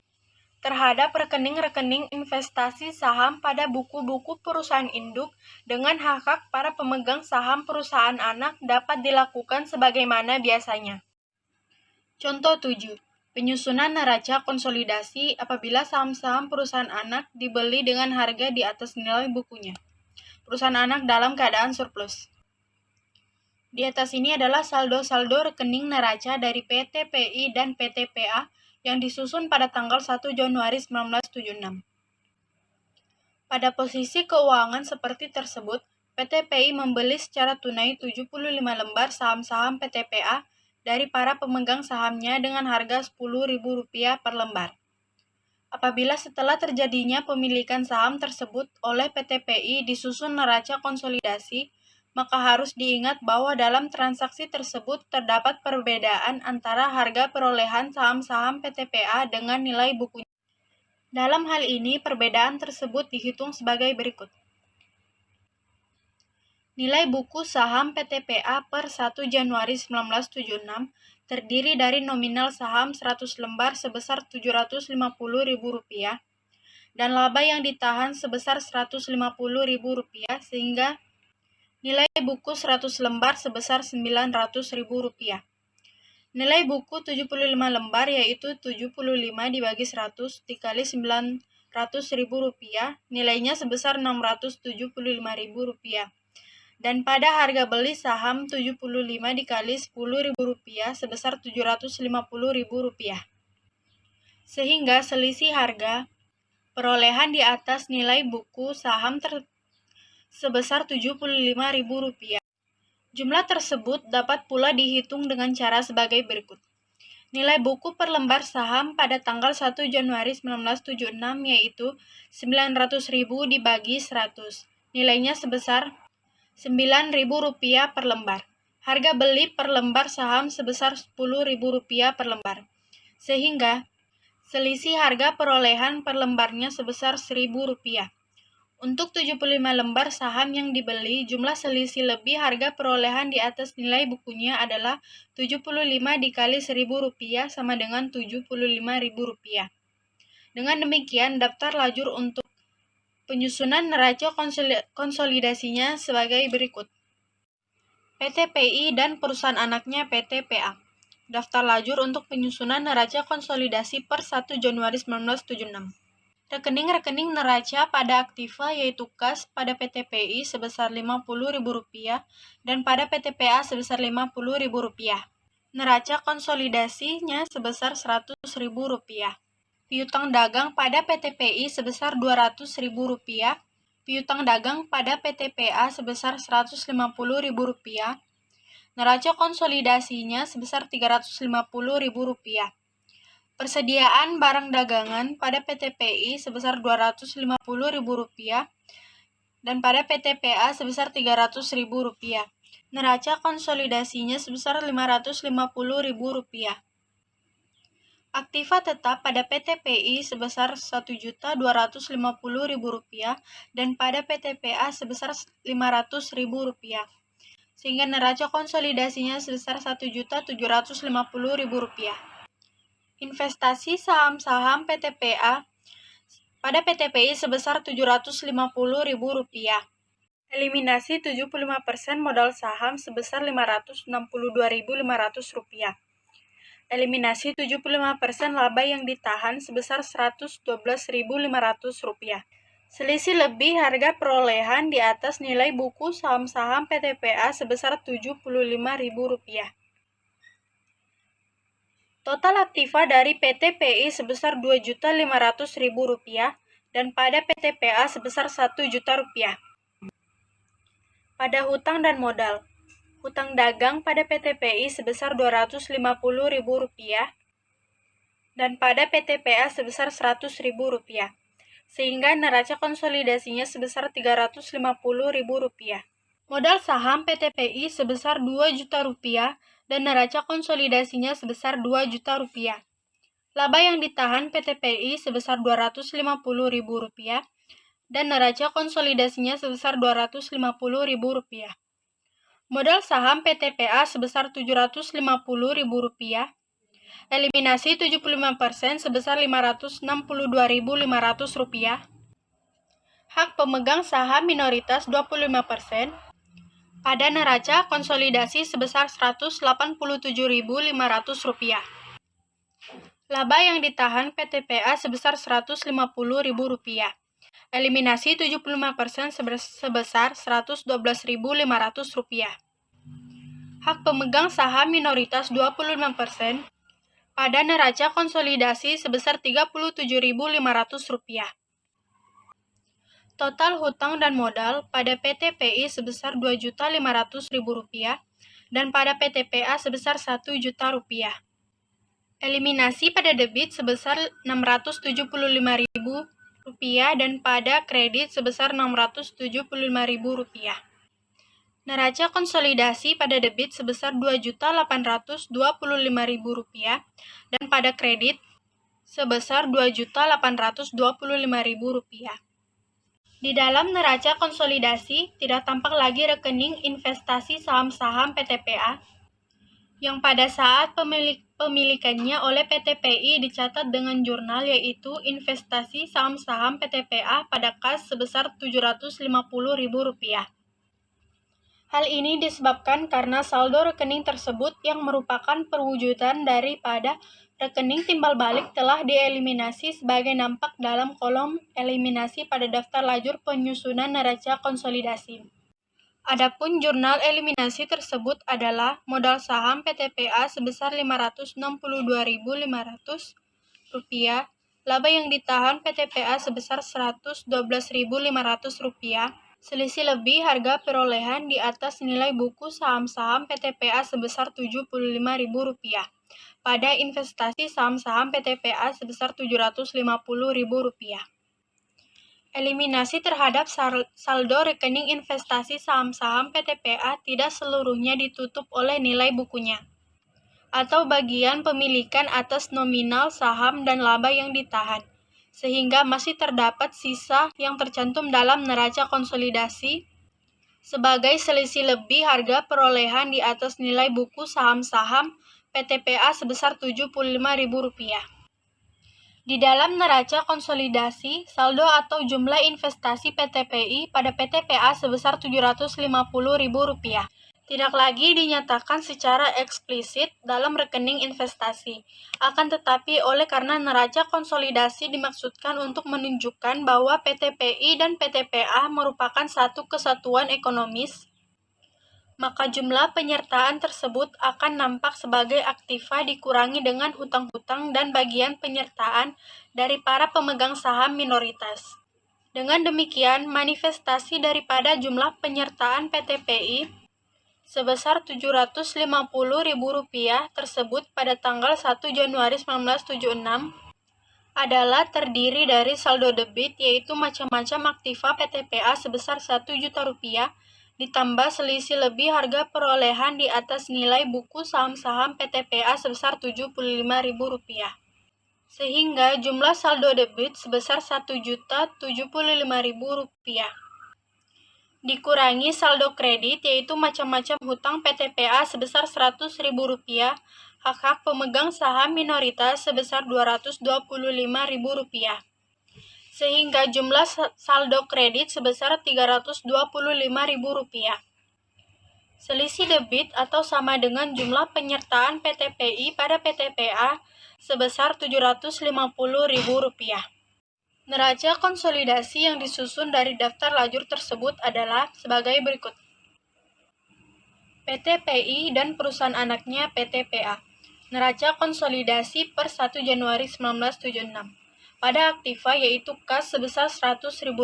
terhadap rekening-rekening investasi saham pada buku-buku perusahaan induk dengan hak-hak para pemegang saham perusahaan anak dapat dilakukan sebagaimana biasanya. Contoh 7. Penyusunan neraca konsolidasi apabila saham-saham perusahaan anak dibeli dengan harga di atas nilai bukunya. Perusahaan anak dalam keadaan surplus. Di atas ini adalah saldo-saldo rekening neraca dari PT PI dan PT PA yang disusun pada tanggal 1 Januari 1976. Pada posisi keuangan seperti tersebut, PT PI membeli secara tunai 75 lembar saham-saham PT PA dari para pemegang sahamnya dengan harga Rp10.000 per lembar. Apabila setelah terjadinya pemilikan saham tersebut oleh PT PI disusun neraca konsolidasi, maka harus diingat bahwa dalam transaksi tersebut terdapat perbedaan antara harga perolehan saham-saham PT PA dengan nilai bukunya. Dalam hal ini, perbedaan tersebut dihitung sebagai berikut. Nilai buku saham PT PA per 1 Januari 1976 terdiri dari nominal saham 100 lembar sebesar Rp750.000 dan laba yang ditahan sebesar Rp150.000 sehingga nilai buku 100 lembar sebesar Rp900.000. Nilai buku 75 lembar yaitu 75 dibagi 100 dikali Rp900.000, nilainya sebesar Rp675.000. Dan pada harga beli saham 75 dikali Rp10.000 sebesar Rp750.000. Sehingga selisih harga perolehan di atas nilai buku saham sebesar Rp75.000. Jumlah tersebut dapat pula dihitung dengan cara sebagai berikut. Nilai buku per lembar saham pada tanggal 1 Januari 1976 yaitu Rp900.000 dibagi 100. Nilainya sebesar Rp9.000 per lembar. Harga beli per lembar saham sebesar Rp10.000 per lembar. Sehingga selisih harga perolehan per lembarnya sebesar Rp1.000. Untuk 75 lembar saham yang dibeli, jumlah selisih lebih harga perolehan di atas nilai bukunya adalah 75 dikali Rp1.000 sama dengan Rp75.000. Dengan demikian, daftar lajur untuk penyusunan neraca konsolidasinya sebagai berikut. PT PI dan perusahaan anaknya PT PA. Daftar lajur untuk penyusunan neraca konsolidasi per 1 Januari 1976. Rekening-rekening neraca pada aktiva yaitu kas pada PT PI sebesar Rp50.000 dan pada PT PA sebesar Rp50.000. Neraca konsolidasinya sebesar Rp100.000. Piutang dagang pada PT PI sebesar Rp200.000. Piutang dagang pada PT PA sebesar Rp150.000. Neraca konsolidasinya sebesar Rp350.000. Persediaan barang dagangan pada PT PI sebesar Rp250.000 dan pada PT PA sebesar Rp300.000. Neraca konsolidasinya sebesar Rp550.000. Aktiva tetap pada PT PI sebesar Rp1.250.000 dan pada PT PA sebesar Rp500.000. Sehingga neraca konsolidasinya sebesar Rp1.750.000. Investasi saham-saham PT PA pada PT PI sebesar Rp750.000. Eliminasi 75% modal saham sebesar Rp562.500. Eliminasi 75% laba yang ditahan sebesar Rp112.500. Selisih lebih harga perolehan di atas nilai buku saham-saham PT PA sebesar Rp75.000. Total aktiva dari PT PI sebesar Rp2.500.000 dan pada PT PA sebesar Rp1.000.000. Pada hutang dan modal, hutang dagang pada PT PI sebesar Rp250.000, dan pada PTPA sebesar Rp100.000, sehingga neraca konsolidasinya sebesar Rp350.000. Modal saham PTPI sebesar Rp2 juta dan neraca konsolidasinya sebesar Rp2 juta. Laba yang ditahan PTPI sebesar Rp250.000 dan neraca konsolidasinya sebesar Rp250.000. Modal saham PTPA sebesar Rp750.000, eliminasi 75% sebesar Rp562.500, hak pemegang saham minoritas 25%, pada neraca konsolidasi sebesar Rp187.500. Laba yang ditahan PTPA sebesar Rp150.000, eliminasi 75% sebesar Rp112.500. Hak pemegang saham minoritas 25%, pada neraca konsolidasi sebesar Rp37.500. Total hutang dan modal pada PTPI sebesar Rp2.500.000 dan pada PTPA sebesar Rp1 juta. Eliminasi pada debit sebesar Rp675.000 dan pada kredit sebesar Rp675.000. Neraca konsolidasi pada debit sebesar Rp2.825.000 dan pada kredit sebesar Rp2.825.000. Di dalam neraca konsolidasi tidak tampak lagi rekening investasi saham-saham PTPA yang pada saat pemilikannya oleh PTPI dicatat dengan jurnal, yaitu investasi saham-saham PTPA pada kas sebesar Rp750.000. Hal ini disebabkan karena saldo rekening tersebut yang merupakan perwujudan daripada rekening timbal balik telah dieliminasi sebagai nampak dalam kolom eliminasi pada daftar lajur penyusunan neraca konsolidasi. Adapun jurnal eliminasi tersebut adalah modal saham PTPA sebesar Rp562.500, laba yang ditahan PTPA sebesar Rp112.500, selisih lebih harga perolehan di atas nilai buku saham-saham PTPA sebesar Rp75.000, pada investasi saham-saham PTPA sebesar Rp750.000. Eliminasi terhadap saldo rekening investasi saham-saham PTPA tidak seluruhnya ditutup oleh nilai bukunya, atau bagian pemilikan atas nominal saham dan laba yang ditahan, sehingga masih terdapat sisa yang tercantum dalam neraca konsolidasi sebagai selisih lebih harga perolehan di atas nilai buku saham-saham PTPA sebesar Rp75.000. Di dalam neraca konsolidasi, saldo atau jumlah investasi PTPI pada PTPA sebesar Rp750.000 tidak lagi dinyatakan secara eksplisit dalam rekening investasi. Akan tetapi, oleh karena neraca konsolidasi dimaksudkan untuk menunjukkan bahwa PTPI dan PTPA merupakan satu kesatuan ekonomis, maka jumlah penyertaan tersebut akan nampak sebagai aktiva dikurangi dengan hutang-hutang dan bagian penyertaan dari para pemegang saham minoritas. Dengan demikian, manifestasi daripada jumlah penyertaan PTPI sebesar Rp750.000 tersebut pada tanggal 1 Januari 1976 adalah terdiri dari saldo debit, yaitu macam-macam aktiva PTPA sebesar Rp1 juta, ditambah selisih lebih harga perolehan di atas nilai buku saham-saham PTPA sebesar Rp75.000, sehingga jumlah saldo debit sebesar Rp1.075.000 dikurangi saldo kredit, yaitu macam-macam hutang PTPA sebesar Rp100.000, hak-hak pemegang saham minoritas sebesar Rp225.000, sehingga jumlah saldo kredit sebesar Rp325.000. Selisih debit atau sama dengan jumlah penyertaan PTPI pada PTPA sebesar Rp750.000. Neraca konsolidasi yang disusun dari daftar lajur tersebut adalah sebagai berikut. PTPI dan perusahaan anaknya PTPA. Neraca konsolidasi per 1 Januari 1976. Pada aktiva yaitu kas sebesar Rp100.000,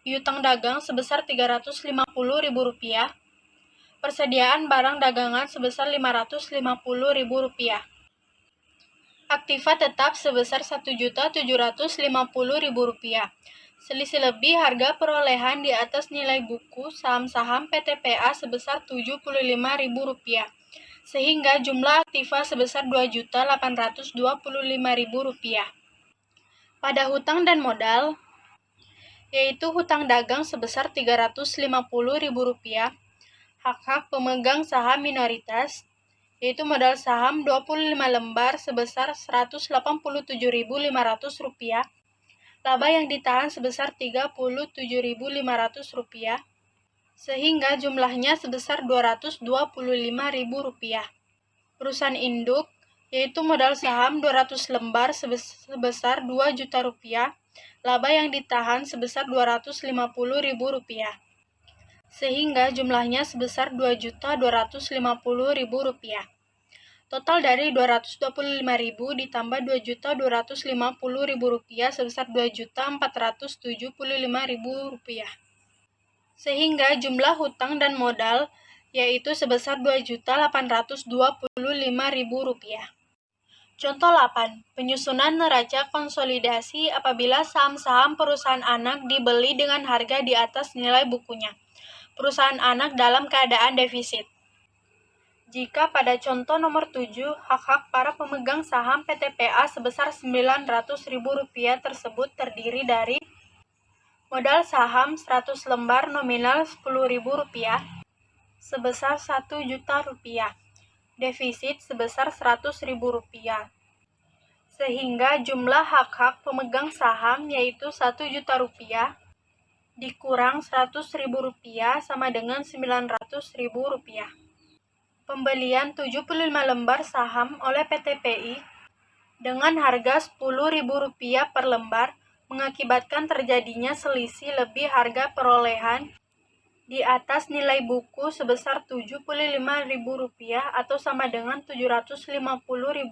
piutang dagang sebesar Rp350.000, persediaan barang dagangan sebesar Rp550.000. Aktiva tetap sebesar Rp1.750.000. Selisih lebih harga perolehan di atas nilai buku saham-saham PTPA sebesar Rp75.000, sehingga jumlah aktiva sebesar Rp2.825.000. Pada hutang dan modal, yaitu hutang dagang sebesar Rp350.000, hak-hak pemegang saham minoritas, yaitu modal saham 25 lembar sebesar Rp187.500, laba yang ditahan sebesar Rp37.500, sehingga jumlahnya sebesar Rp225.000. Perusahaan induk, yaitu modal saham 200 lembar sebesar Rp2 juta, laba yang ditahan sebesar Rp250.000, sehingga jumlahnya sebesar Rp2.250.000. Total dari Rp225.000 ditambah Rp2.250.000 sebesar Rp2.475.000. Sehingga jumlah hutang dan modal yaitu sebesar Rp2.825.000. Contoh 8. Penyusunan neraca konsolidasi apabila saham-saham perusahaan anak dibeli dengan harga di atas nilai bukunya. Perusahaan anak dalam keadaan defisit. Jika pada contoh nomor 7, hak-hak para pemegang saham PTPA sebesar Rp900.000 tersebut terdiri dari modal saham 100 lembar nominal Rp10.000 sebesar Rp1 juta, defisit sebesar Rp100.000, sehingga jumlah hak-hak pemegang saham yaitu Rp1 juta dikurang Rp100.000 sama dengan Rp900.000. Pembelian 75 lembar saham oleh PTPI dengan harga Rp10.000 per lembar mengakibatkan terjadinya selisih lebih harga perolehan di atas nilai buku sebesar Rp75.000 atau sama dengan Rp750.000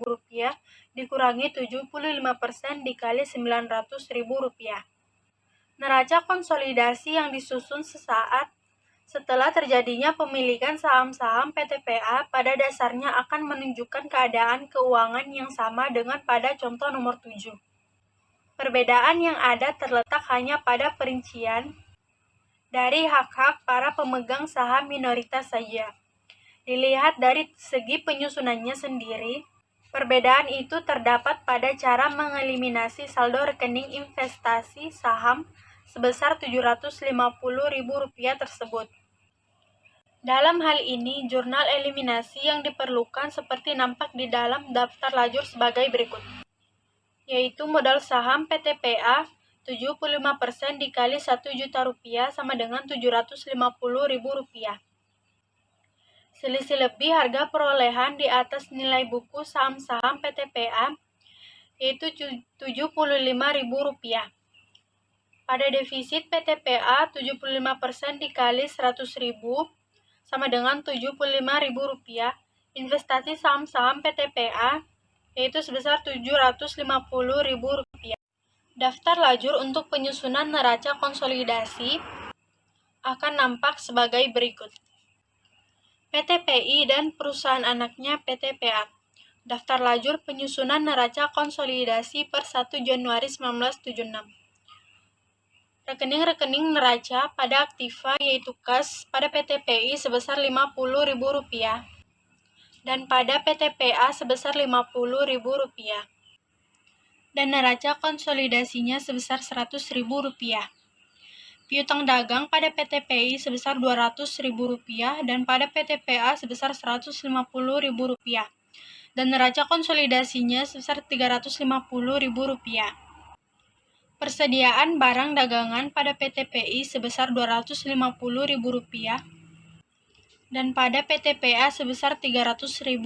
dikurangi 75% dikali Rp900.000. Neraca konsolidasi yang disusun sesaat setelah terjadinya pemilikan saham-saham PTPA pada dasarnya akan menunjukkan keadaan keuangan yang sama dengan pada contoh nomor 7. Perbedaan yang ada terletak hanya pada perincian dari hak-hak para pemegang saham minoritas saja. Dilihat dari segi penyusunannya sendiri, perbedaan itu terdapat pada cara mengeliminasi saldo rekening investasi saham sebesar Rp750.000 tersebut. Dalam hal ini, jurnal eliminasi yang diperlukan seperti nampak di dalam daftar lajur sebagai berikut, yaitu modal saham PTPA 75% dikali Rp1 juta sama dengan Rp750.000. Selisih lebih harga perolehan di atas nilai buku saham-saham PTPA yaitu Rp75.000. Pada defisit PTPA 75% dikali Rp100.000 sama dengan Rp75.000. Investasi saham-saham PTPA yaitu sebesar Rp750.000. Daftar lajur untuk penyusunan neraca konsolidasi akan nampak sebagai berikut. PTPI dan perusahaan anaknya PTPA. Daftar lajur penyusunan neraca konsolidasi per 1 Januari 1976. Rekening-rekening neraca pada aktiva yaitu kas pada PTPI sebesar Rp50.000 dan pada PTPA sebesar Rp50.000. Dan neraca konsolidasinya sebesar Rp100.000. Piutang dagang pada PTPI sebesar Rp200.000 dan pada PTPA sebesar Rp150.000. Dan neraca konsolidasinya sebesar Rp350.000. Persediaan barang dagangan pada PTPI sebesar Rp250.000 dan pada PTPA sebesar Rp300.000,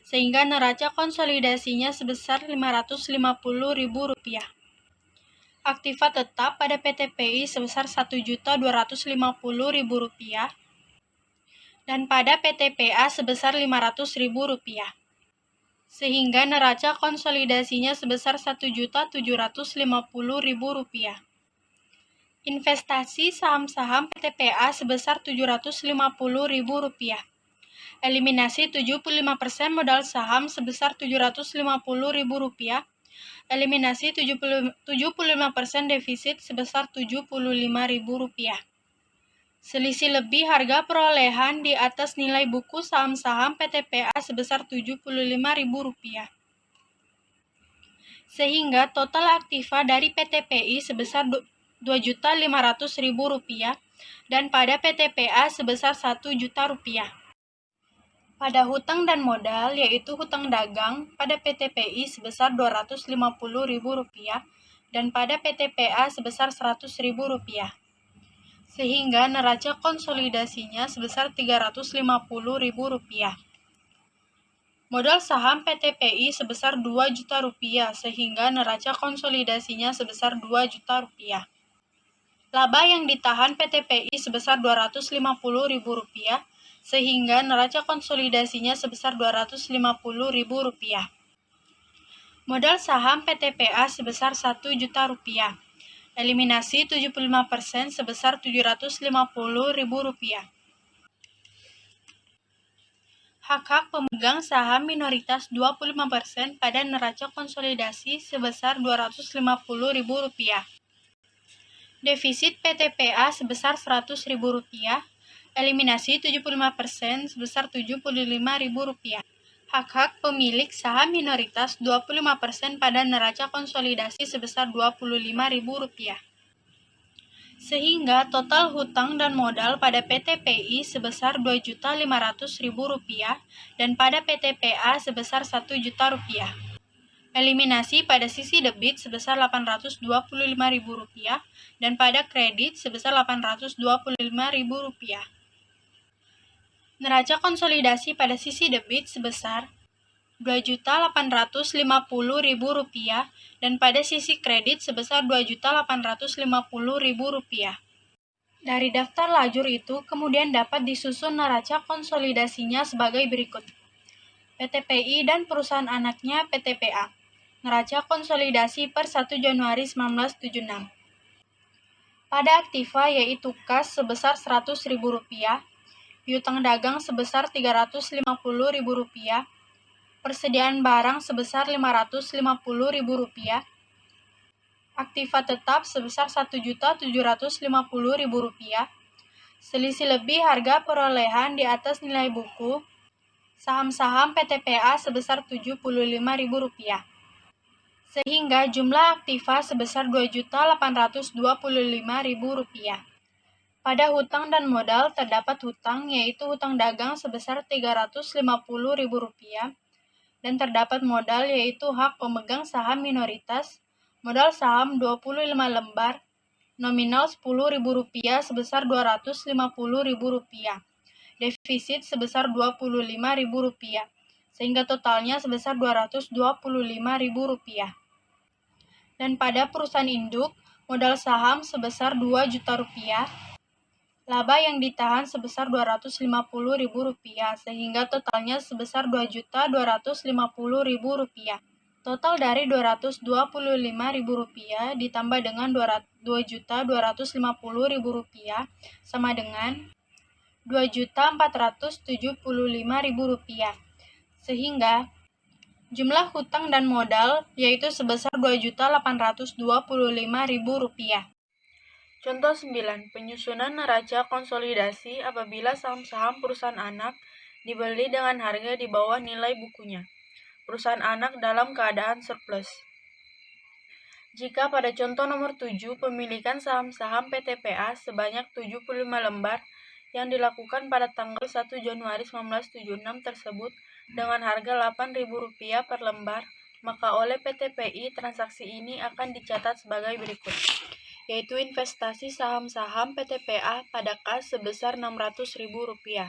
sehingga neraca konsolidasinya sebesar Rp550.000. Aktiva tetap pada PTPI sebesar Rp1.250.000 dan pada PTPA sebesar Rp500.000. Sehingga neraca konsolidasinya sebesar Rp1.750.000. Investasi saham-saham PTPA sebesar Rp750.000. Eliminasi 75% modal saham sebesar Rp750.000. Eliminasi 75% defisit sebesar Rp75.000. Selisih lebih harga perolehan di atas nilai buku saham-saham PTPA sebesar Rp75.000. Sehingga total aktiva dari PTPI sebesar Rp2.500.000 dan pada PTPA sebesar Rp1.000.000. Pada hutang dan modal, yaitu hutang dagang pada PTPI sebesar Rp250.000 dan pada PTPA sebesar Rp100.000. Sehingga neraca konsolidasinya sebesar Rp350.000. Modal saham PTPI sebesar Rp2 juta, sehingga neraca konsolidasinya sebesar Rp2 juta. Laba yang ditahan PTPI sebesar Rp250.000, sehingga neraca konsolidasinya sebesar Rp250.000. Modal saham PTPA sebesar Rp1 juta. Eliminasi 75% sebesar Rp750.000. Hak-hak pemegang saham minoritas 25% pada neraca konsolidasi sebesar Rp250.000. Defisit PTPA sebesar Rp100.000. Eliminasi 75% sebesar Rp75.000. Hak-hak pemilik saham minoritas 25% pada neraca konsolidasi sebesar Rp25.000. Sehingga total hutang dan modal pada PTPI sebesar Rp2.500.000 dan pada PTPA sebesar Rp1 juta. Eliminasi pada sisi debit sebesar Rp825.000 dan pada kredit sebesar Rp825.000. Neraca konsolidasi pada sisi debit sebesar Rp2.850.000 dan pada sisi kredit sebesar Rp2.850.000. Dari daftar lajur itu kemudian dapat disusun neraca konsolidasinya sebagai berikut. PTPI dan perusahaan anaknya PTPA. Neraca konsolidasi per 1 Januari 1976. Pada aktiva yaitu kas sebesar Rp100.000, piutang dagang sebesar Rp350.000, persediaan barang sebesar Rp550.000, aktiva tetap sebesar Rp1.750.000, selisih lebih harga perolehan di atas nilai buku saham-saham PTPA sebesar Rp75.000. Sehingga jumlah aktiva sebesar Rp2.825.000. Pada hutang dan modal terdapat hutang yaitu hutang dagang sebesar Rp350.000 dan terdapat modal yaitu hak pemegang saham minoritas, modal saham 25 lembar, nominal Rp10.000 sebesar Rp250.000, defisit sebesar Rp25.000, sehingga totalnya sebesar Rp225.000. Dan pada perusahaan induk, modal saham sebesar Rp2 juta, laba yang ditahan sebesar Rp250.000, sehingga totalnya sebesar Rp2.250.000. Total dari Rp225.000 ditambah dengan Rp2.250.000 sama dengan Rp2.475.000. Sehingga jumlah hutang dan modal yaitu sebesar Rp2.825.000. Contoh 9. Penyusunan neraca konsolidasi apabila saham-saham perusahaan anak dibeli dengan harga di bawah nilai bukunya. Perusahaan anak dalam keadaan surplus. Jika pada contoh nomor 7 pemilikan saham-saham PTPA sebanyak 75 lembar yang dilakukan pada tanggal 1 Januari 1976 tersebut dengan harga Rp8.000 per lembar, maka oleh PTPI transaksi ini akan dicatat sebagai berikut, yaitu investasi saham-saham PTPA pada kas sebesar Rp600.000.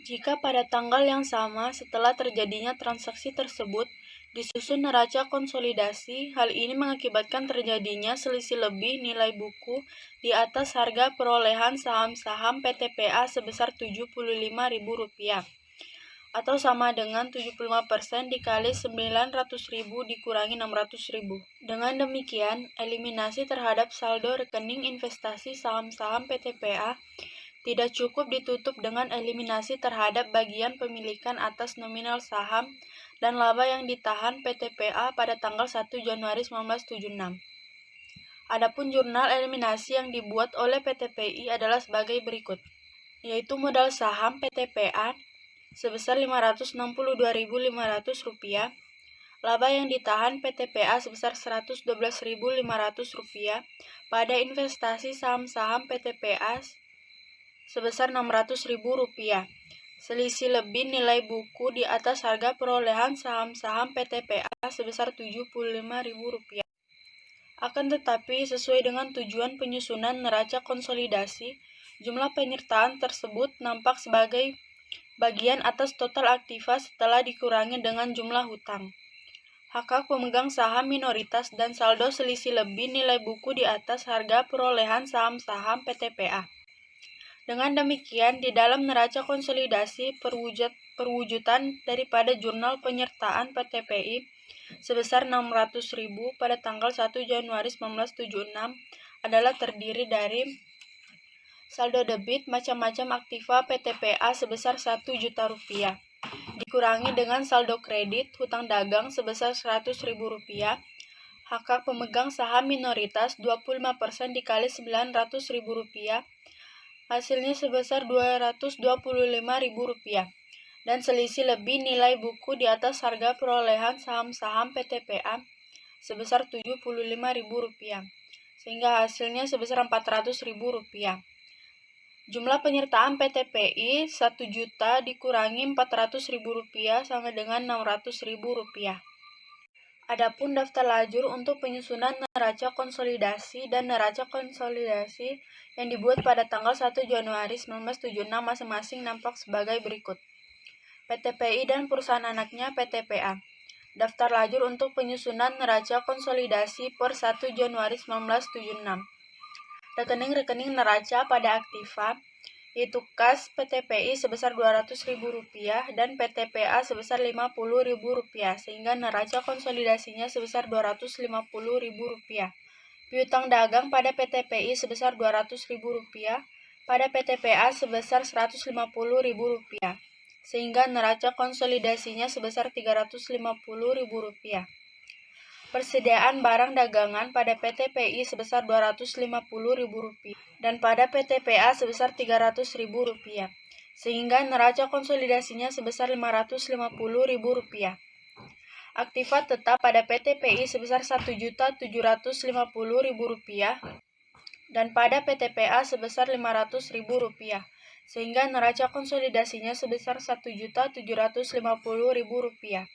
Jika pada tanggal yang sama setelah terjadinya transaksi tersebut disusun neraca konsolidasi, hal ini mengakibatkan terjadinya selisih lebih nilai buku di atas harga perolehan saham-saham PTPA sebesar Rp75.000 atau sama dengan 75% dikali 900.000 dikurangi 600.000. Dengan demikian, eliminasi terhadap saldo rekening investasi saham-saham PTPA tidak cukup ditutup dengan eliminasi terhadap bagian pemilikan atas nominal saham dan laba yang ditahan PTPA pada tanggal 1 Januari 1976. Adapun jurnal eliminasi yang dibuat oleh PTPI adalah sebagai berikut, yaitu modal saham PTPA sebesar Rp562.500, laba yang ditahan PTPA sebesar Rp112.500 pada investasi saham-saham PTPA sebesar Rp600.000, selisih lebih nilai buku di atas harga perolehan saham-saham PTPA sebesar Rp75.000. Akan tetapi, sesuai dengan tujuan penyusunan neraca konsolidasi, jumlah penyertaan tersebut nampak sebagai bagian atas total aktiva setelah dikurangi dengan jumlah hutang. Hak pemegang saham minoritas dan saldo selisih lebih nilai buku di atas harga perolehan saham-saham PTPA. Dengan demikian, di dalam neraca konsolidasi perwujudan daripada jurnal penyertaan PTPI sebesar Rp600.000 pada tanggal 1 Januari 1976 adalah terdiri dari saldo debit macam-macam aktiva PTPA sebesar Rp1 juta, dikurangi dengan saldo kredit hutang dagang sebesar Rp100.000, hak pemegang saham minoritas 25% dikali Rp900.000, hasilnya sebesar Rp225.000, dan selisih lebih nilai buku di atas harga perolehan saham-saham PTPA sebesar Rp75.000, sehingga hasilnya sebesar Rp400.000. Jumlah penyertaan PTPI 1 juta dikurangi Rp400.000 sama dengan Rp600.000. Adapun daftar lajur untuk penyusunan neraca konsolidasi dan neraca konsolidasi yang dibuat pada tanggal 1 Januari 1976 masing-masing nampak sebagai berikut. PTPI dan perusahaan anaknya PTPA. Daftar lajur untuk penyusunan neraca konsolidasi per 1 Januari 1976. Rekening-rekening neraca pada aktiva, yaitu kas PTPI sebesar Rp200.000 dan PTPA sebesar Rp50.000, sehingga neraca konsolidasinya sebesar Rp250.000. Piutang dagang pada PTPI sebesar Rp200.000, pada PTPA sebesar Rp150.000, sehingga neraca konsolidasinya sebesar Rp350.000. Persediaan barang dagangan pada PTPI sebesar Rp250.000 dan pada PTPA sebesar Rp300.000, sehingga neraca konsolidasinya sebesar Rp550.000. Aktiva tetap pada PTPI sebesar Rp1.750.000 dan pada PTPA sebesar Rp500.000, sehingga neraca konsolidasinya sebesar Rp1.750.000.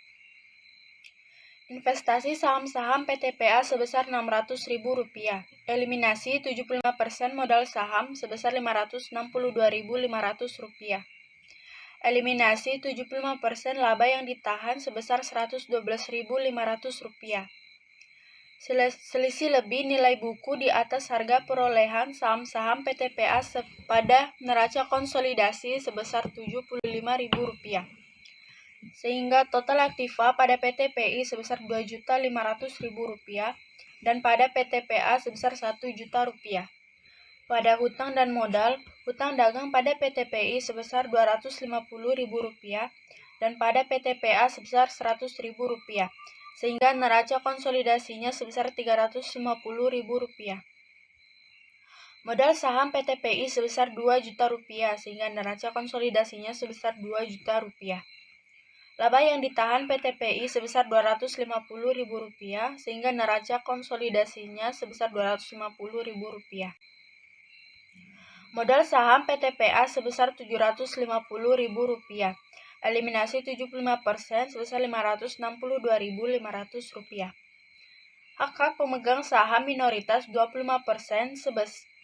Investasi saham-saham PTPA sebesar Rp600.000. Eliminasi 75% modal saham sebesar Rp562.500. Eliminasi 75% laba yang ditahan sebesar Rp112.500. Selisih lebih nilai buku di atas harga perolehan saham-saham PTPA pada neraca konsolidasi sebesar Rp75.000. Sehingga total aktiva pada PTPI sebesar Rp2.500.000 dan pada PTPA sebesar Rp1 juta. Pada hutang dan modal, hutang dagang pada PTPI sebesar Rp250.000 dan pada PTPA sebesar Rp100.000, sehingga neraca konsolidasinya sebesar Rp350.000. Modal saham PTPI sebesar Rp2 juta, sehingga neraca konsolidasinya sebesar Rp2 juta. Laba yang ditahan PTPI sebesar Rp250.000, sehingga neraca konsolidasinya sebesar Rp250.000. Modal saham PTPA sebesar Rp750.000. Eliminasi 75% sebesar Rp562.500. Hak pemegang saham minoritas 25%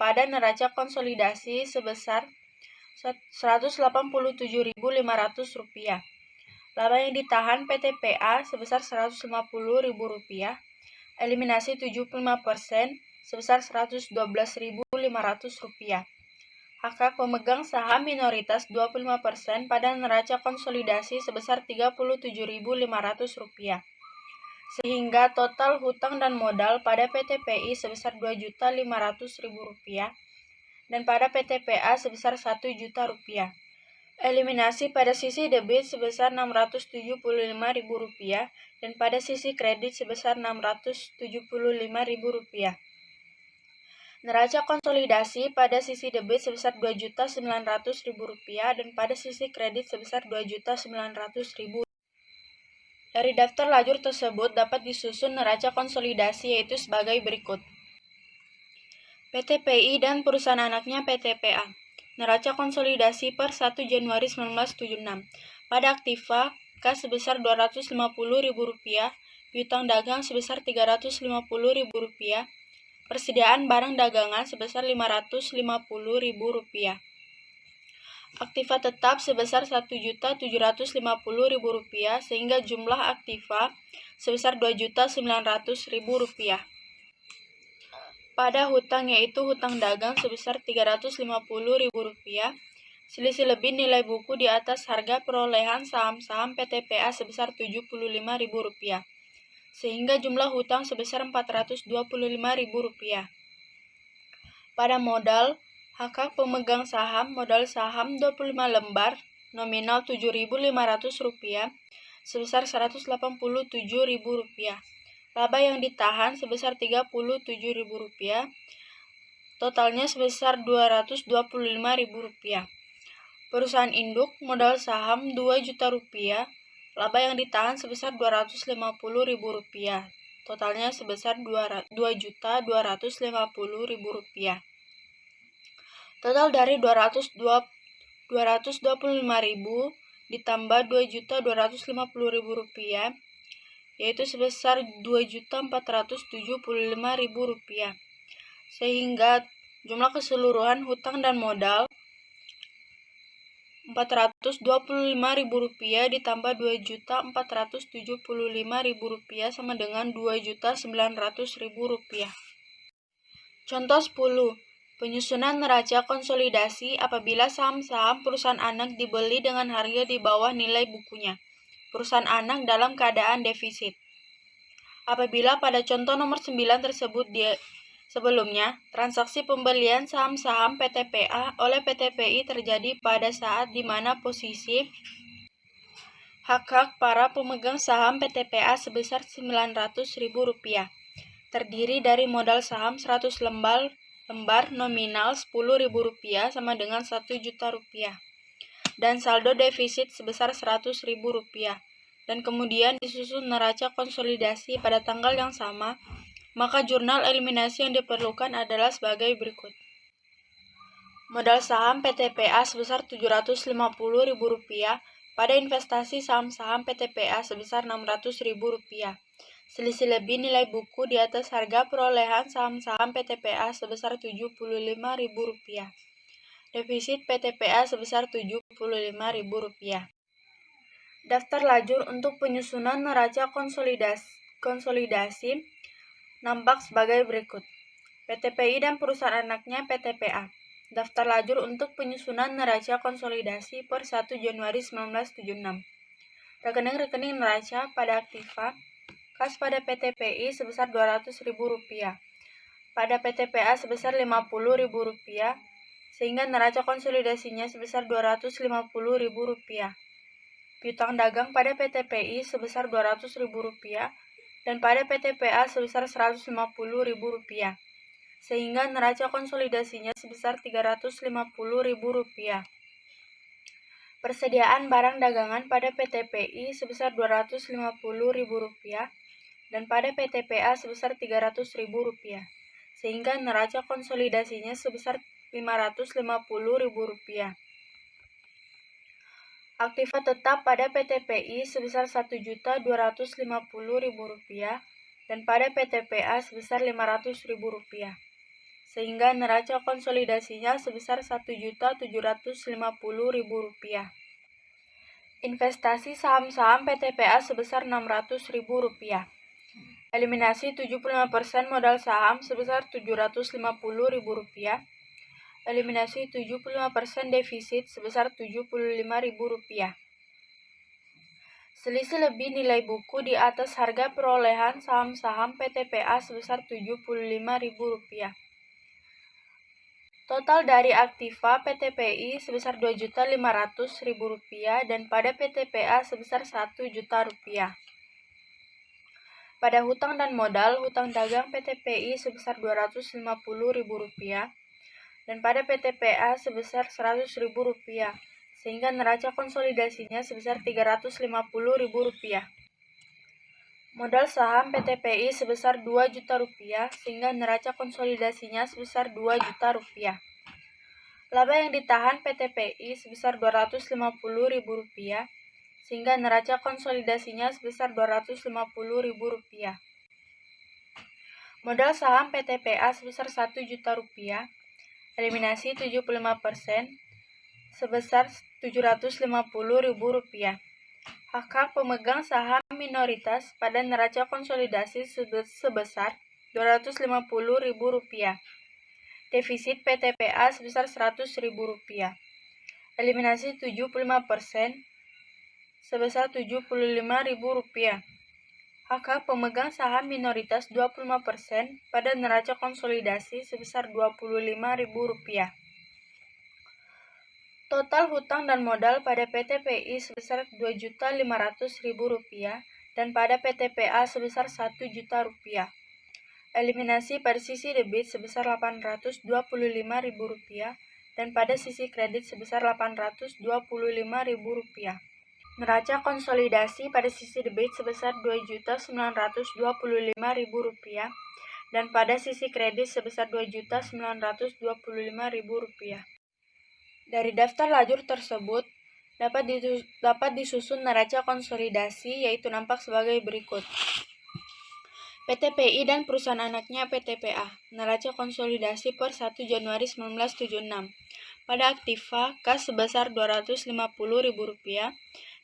pada neraca konsolidasi sebesar Rp187.500. Laba yang ditahan PTPA sebesar Rp150.000, eliminasi 75% sebesar Rp112.500. Hak pemegang saham minoritas 25% pada neraca konsolidasi sebesar Rp37.500, sehingga total hutang dan modal pada PTPI sebesar Rp2.500.000 dan pada PTPA sebesar Rp1.000.000. Eliminasi pada sisi debit sebesar Rp675.000 dan pada sisi kredit sebesar Rp675.000. Neraca konsolidasi pada sisi debit sebesar Rp2.900.000 dan pada sisi kredit sebesar Rp2.900.000. Dari daftar lajur tersebut dapat disusun neraca konsolidasi yaitu sebagai berikut. PTPI dan perusahaan anaknya PTPA. Neraca konsolidasi per 1 Januari 1976. Pada aktiva, kas sebesar Rp250.000, piutang dagang sebesar Rp350.000, persediaan barang dagangan sebesar Rp550.000. Aktiva tetap sebesar Rp1.750.000 sehingga jumlah aktiva sebesar Rp2.900.000. Pada hutang yaitu hutang dagang sebesar Rp350.000, selisih lebih nilai buku di atas harga perolehan saham-saham PTPA sebesar Rp75.000, sehingga jumlah hutang sebesar Rp425.000. Pada modal, hak pemegang saham modal saham 25 lembar nominal Rp7.500 sebesar Rp187.000. Laba yang ditahan sebesar Rp37.000, totalnya sebesar Rp225.000. Perusahaan induk modal saham Rp2 juta, laba yang ditahan sebesar Rp250.000, totalnya sebesar Rp2.250.000. Total dari Rp225.000 ditambah Rp2.250.000 yaitu sebesar Rp2.475.000, sehingga jumlah keseluruhan hutang dan modal Rp425.000 ditambah Rp2.475.000 sama dengan Rp2.900.000. Contoh 10. Penyusunan neraca konsolidasi apabila saham-saham perusahaan anak dibeli dengan harga di bawah nilai bukunya. Perusahaan anak dalam keadaan defisit. Apabila pada contoh nomor 9 tersebut sebelumnya, transaksi pembelian saham-saham PTPA oleh PTPI terjadi pada saat di mana posisi hak para pemegang saham PTPA sebesar Rp900.000, terdiri dari modal saham 100 lembar nominal Rp10.000 sama dengan Rp1 juta, dan saldo defisit sebesar Rp100.000, dan kemudian disusun neraca konsolidasi pada tanggal yang sama, maka jurnal eliminasi yang diperlukan adalah sebagai berikut. Modal saham PTPA sebesar Rp750.000 pada investasi saham-saham PTPA sebesar Rp600.000. Selisih lebih nilai buku di atas harga perolehan saham-saham PTPA sebesar Rp75.000. Defisit PTPA sebesar Rp75.000. Daftar lajur untuk penyusunan neraca konsolidasi nampak sebagai berikut. PTPI dan perusahaan anaknya PTPA. Daftar lajur untuk penyusunan neraca konsolidasi per 1 Januari 1976. Rekening-rekening neraca pada aktiva, kas pada PTPI sebesar Rp200.000, pada PTPA sebesar Rp50.000, sehingga neraca konsolidasinya sebesar Rp250.000. Piutang dagang pada PTPI sebesar Rp200.000 dan pada PTPA sebesar Rp150.000, sehingga neraca konsolidasinya sebesar Rp350.000. Persediaan barang dagangan pada PTPI sebesar Rp250.000 dan pada PTPA sebesar Rp300.000, sehingga neraca konsolidasinya sebesar Rp550.000. Aktiva tetap pada PTPI sebesar Rp1.250.000 dan pada PTPA sebesar Rp500.000, sehingga neraca konsolidasinya sebesar Rp1.750.000. Investasi saham-saham PTPA sebesar Rp600.000. Eliminasi 75% modal saham sebesar Rp750.000. Eliminasi 75% defisit sebesar Rp75.000. Selisih lebih nilai buku di atas harga perolehan saham-saham PTPA sebesar Rp75.000. Total dari aktiva PTPI sebesar Rp2.500.000 dan pada PTPA sebesar Rp1.000.000. Pada hutang dan modal, hutang dagang PTPI sebesar Rp250.000 dan pada PTPA sebesar Rp100.000, sehingga neraca konsolidasinya sebesar Rp350.000. Modal saham PTPI sebesar Rp2.000.000, sehingga neraca konsolidasinya sebesar Rp2.000.000. Laba yang ditahan PTPI sebesar Rp250.000, sehingga neraca konsolidasinya sebesar Rp250.000. Modal saham PTPA sebesar Rp1.000.000, eliminasi 75% sebesar Rp750.000. Hak pemegang saham minoritas pada neraca konsolidasi sebesar Rp250.000. Defisit PTPA sebesar Rp100.000. Eliminasi 75% sebesar Rp75.000. Hak pemegang saham minoritas 25% pada neraca konsolidasi sebesar Rp25.000. Total hutang dan modal pada PTPI sebesar Rp2.500.000 dan pada PTPA sebesar Rp1.000.000. Eliminasi pada sisi debit sebesar Rp825.000 dan pada sisi kredit sebesar Rp825.000. Neraca konsolidasi pada sisi debit sebesar Rp2.925.000 dan pada sisi kredit sebesar Rp2.925.000. Dari daftar lajur tersebut, dapat disusun neraca konsolidasi, yaitu nampak sebagai berikut. PTPI dan perusahaan anaknya PTPA. Neraca konsolidasi per 1 Januari 1976. Pada aktiva, kas sebesar Rp250.000,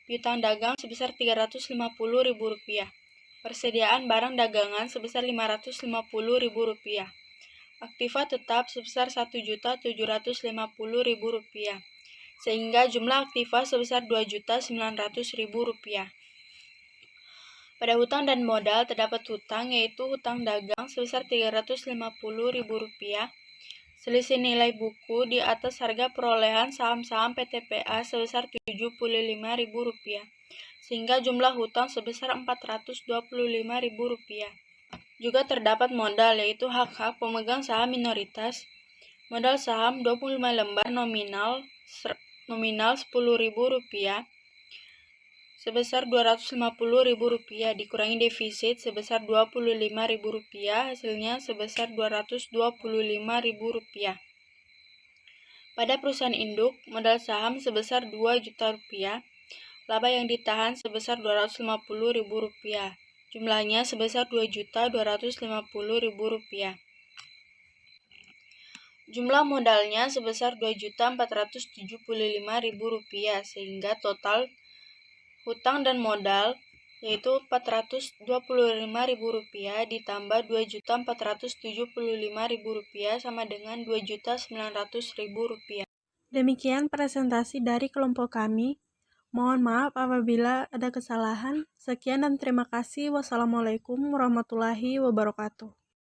piutang dagang sebesar Rp350.000, persediaan barang dagangan sebesar Rp550.000. Aktiva tetap sebesar Rp1.750.000, sehingga jumlah aktiva sebesar Rp2.900.000. Pada hutang dan modal terdapat hutang, yaitu hutang dagang sebesar Rp350.000, selisih nilai buku di atas harga perolehan saham-saham PTPA sebesar Rp75.000, sehingga jumlah hutang sebesar Rp425.000. Juga terdapat modal, yaitu hak pemegang saham minoritas. Modal saham 25 lembar nominal Rp10.000 sebesar Rp250.000 dikurangi defisit sebesar Rp25.000, hasilnya sebesar Rp225.000. Pada perusahaan induk, modal saham sebesar Rp2.000.000, laba yang ditahan sebesar Rp250.000. Jumlahnya sebesar Rp2.250.000. Jumlah modalnya sebesar Rp2.475.000, sehingga total hutang dan modal yaitu Rp425.000 ditambah Rp2.475.000 sama dengan Rp2.900.000. Demikian presentasi dari kelompok kami. Mohon maaf apabila ada kesalahan. Sekian dan terima kasih. Wassalamualaikum warahmatullahi wabarakatuh.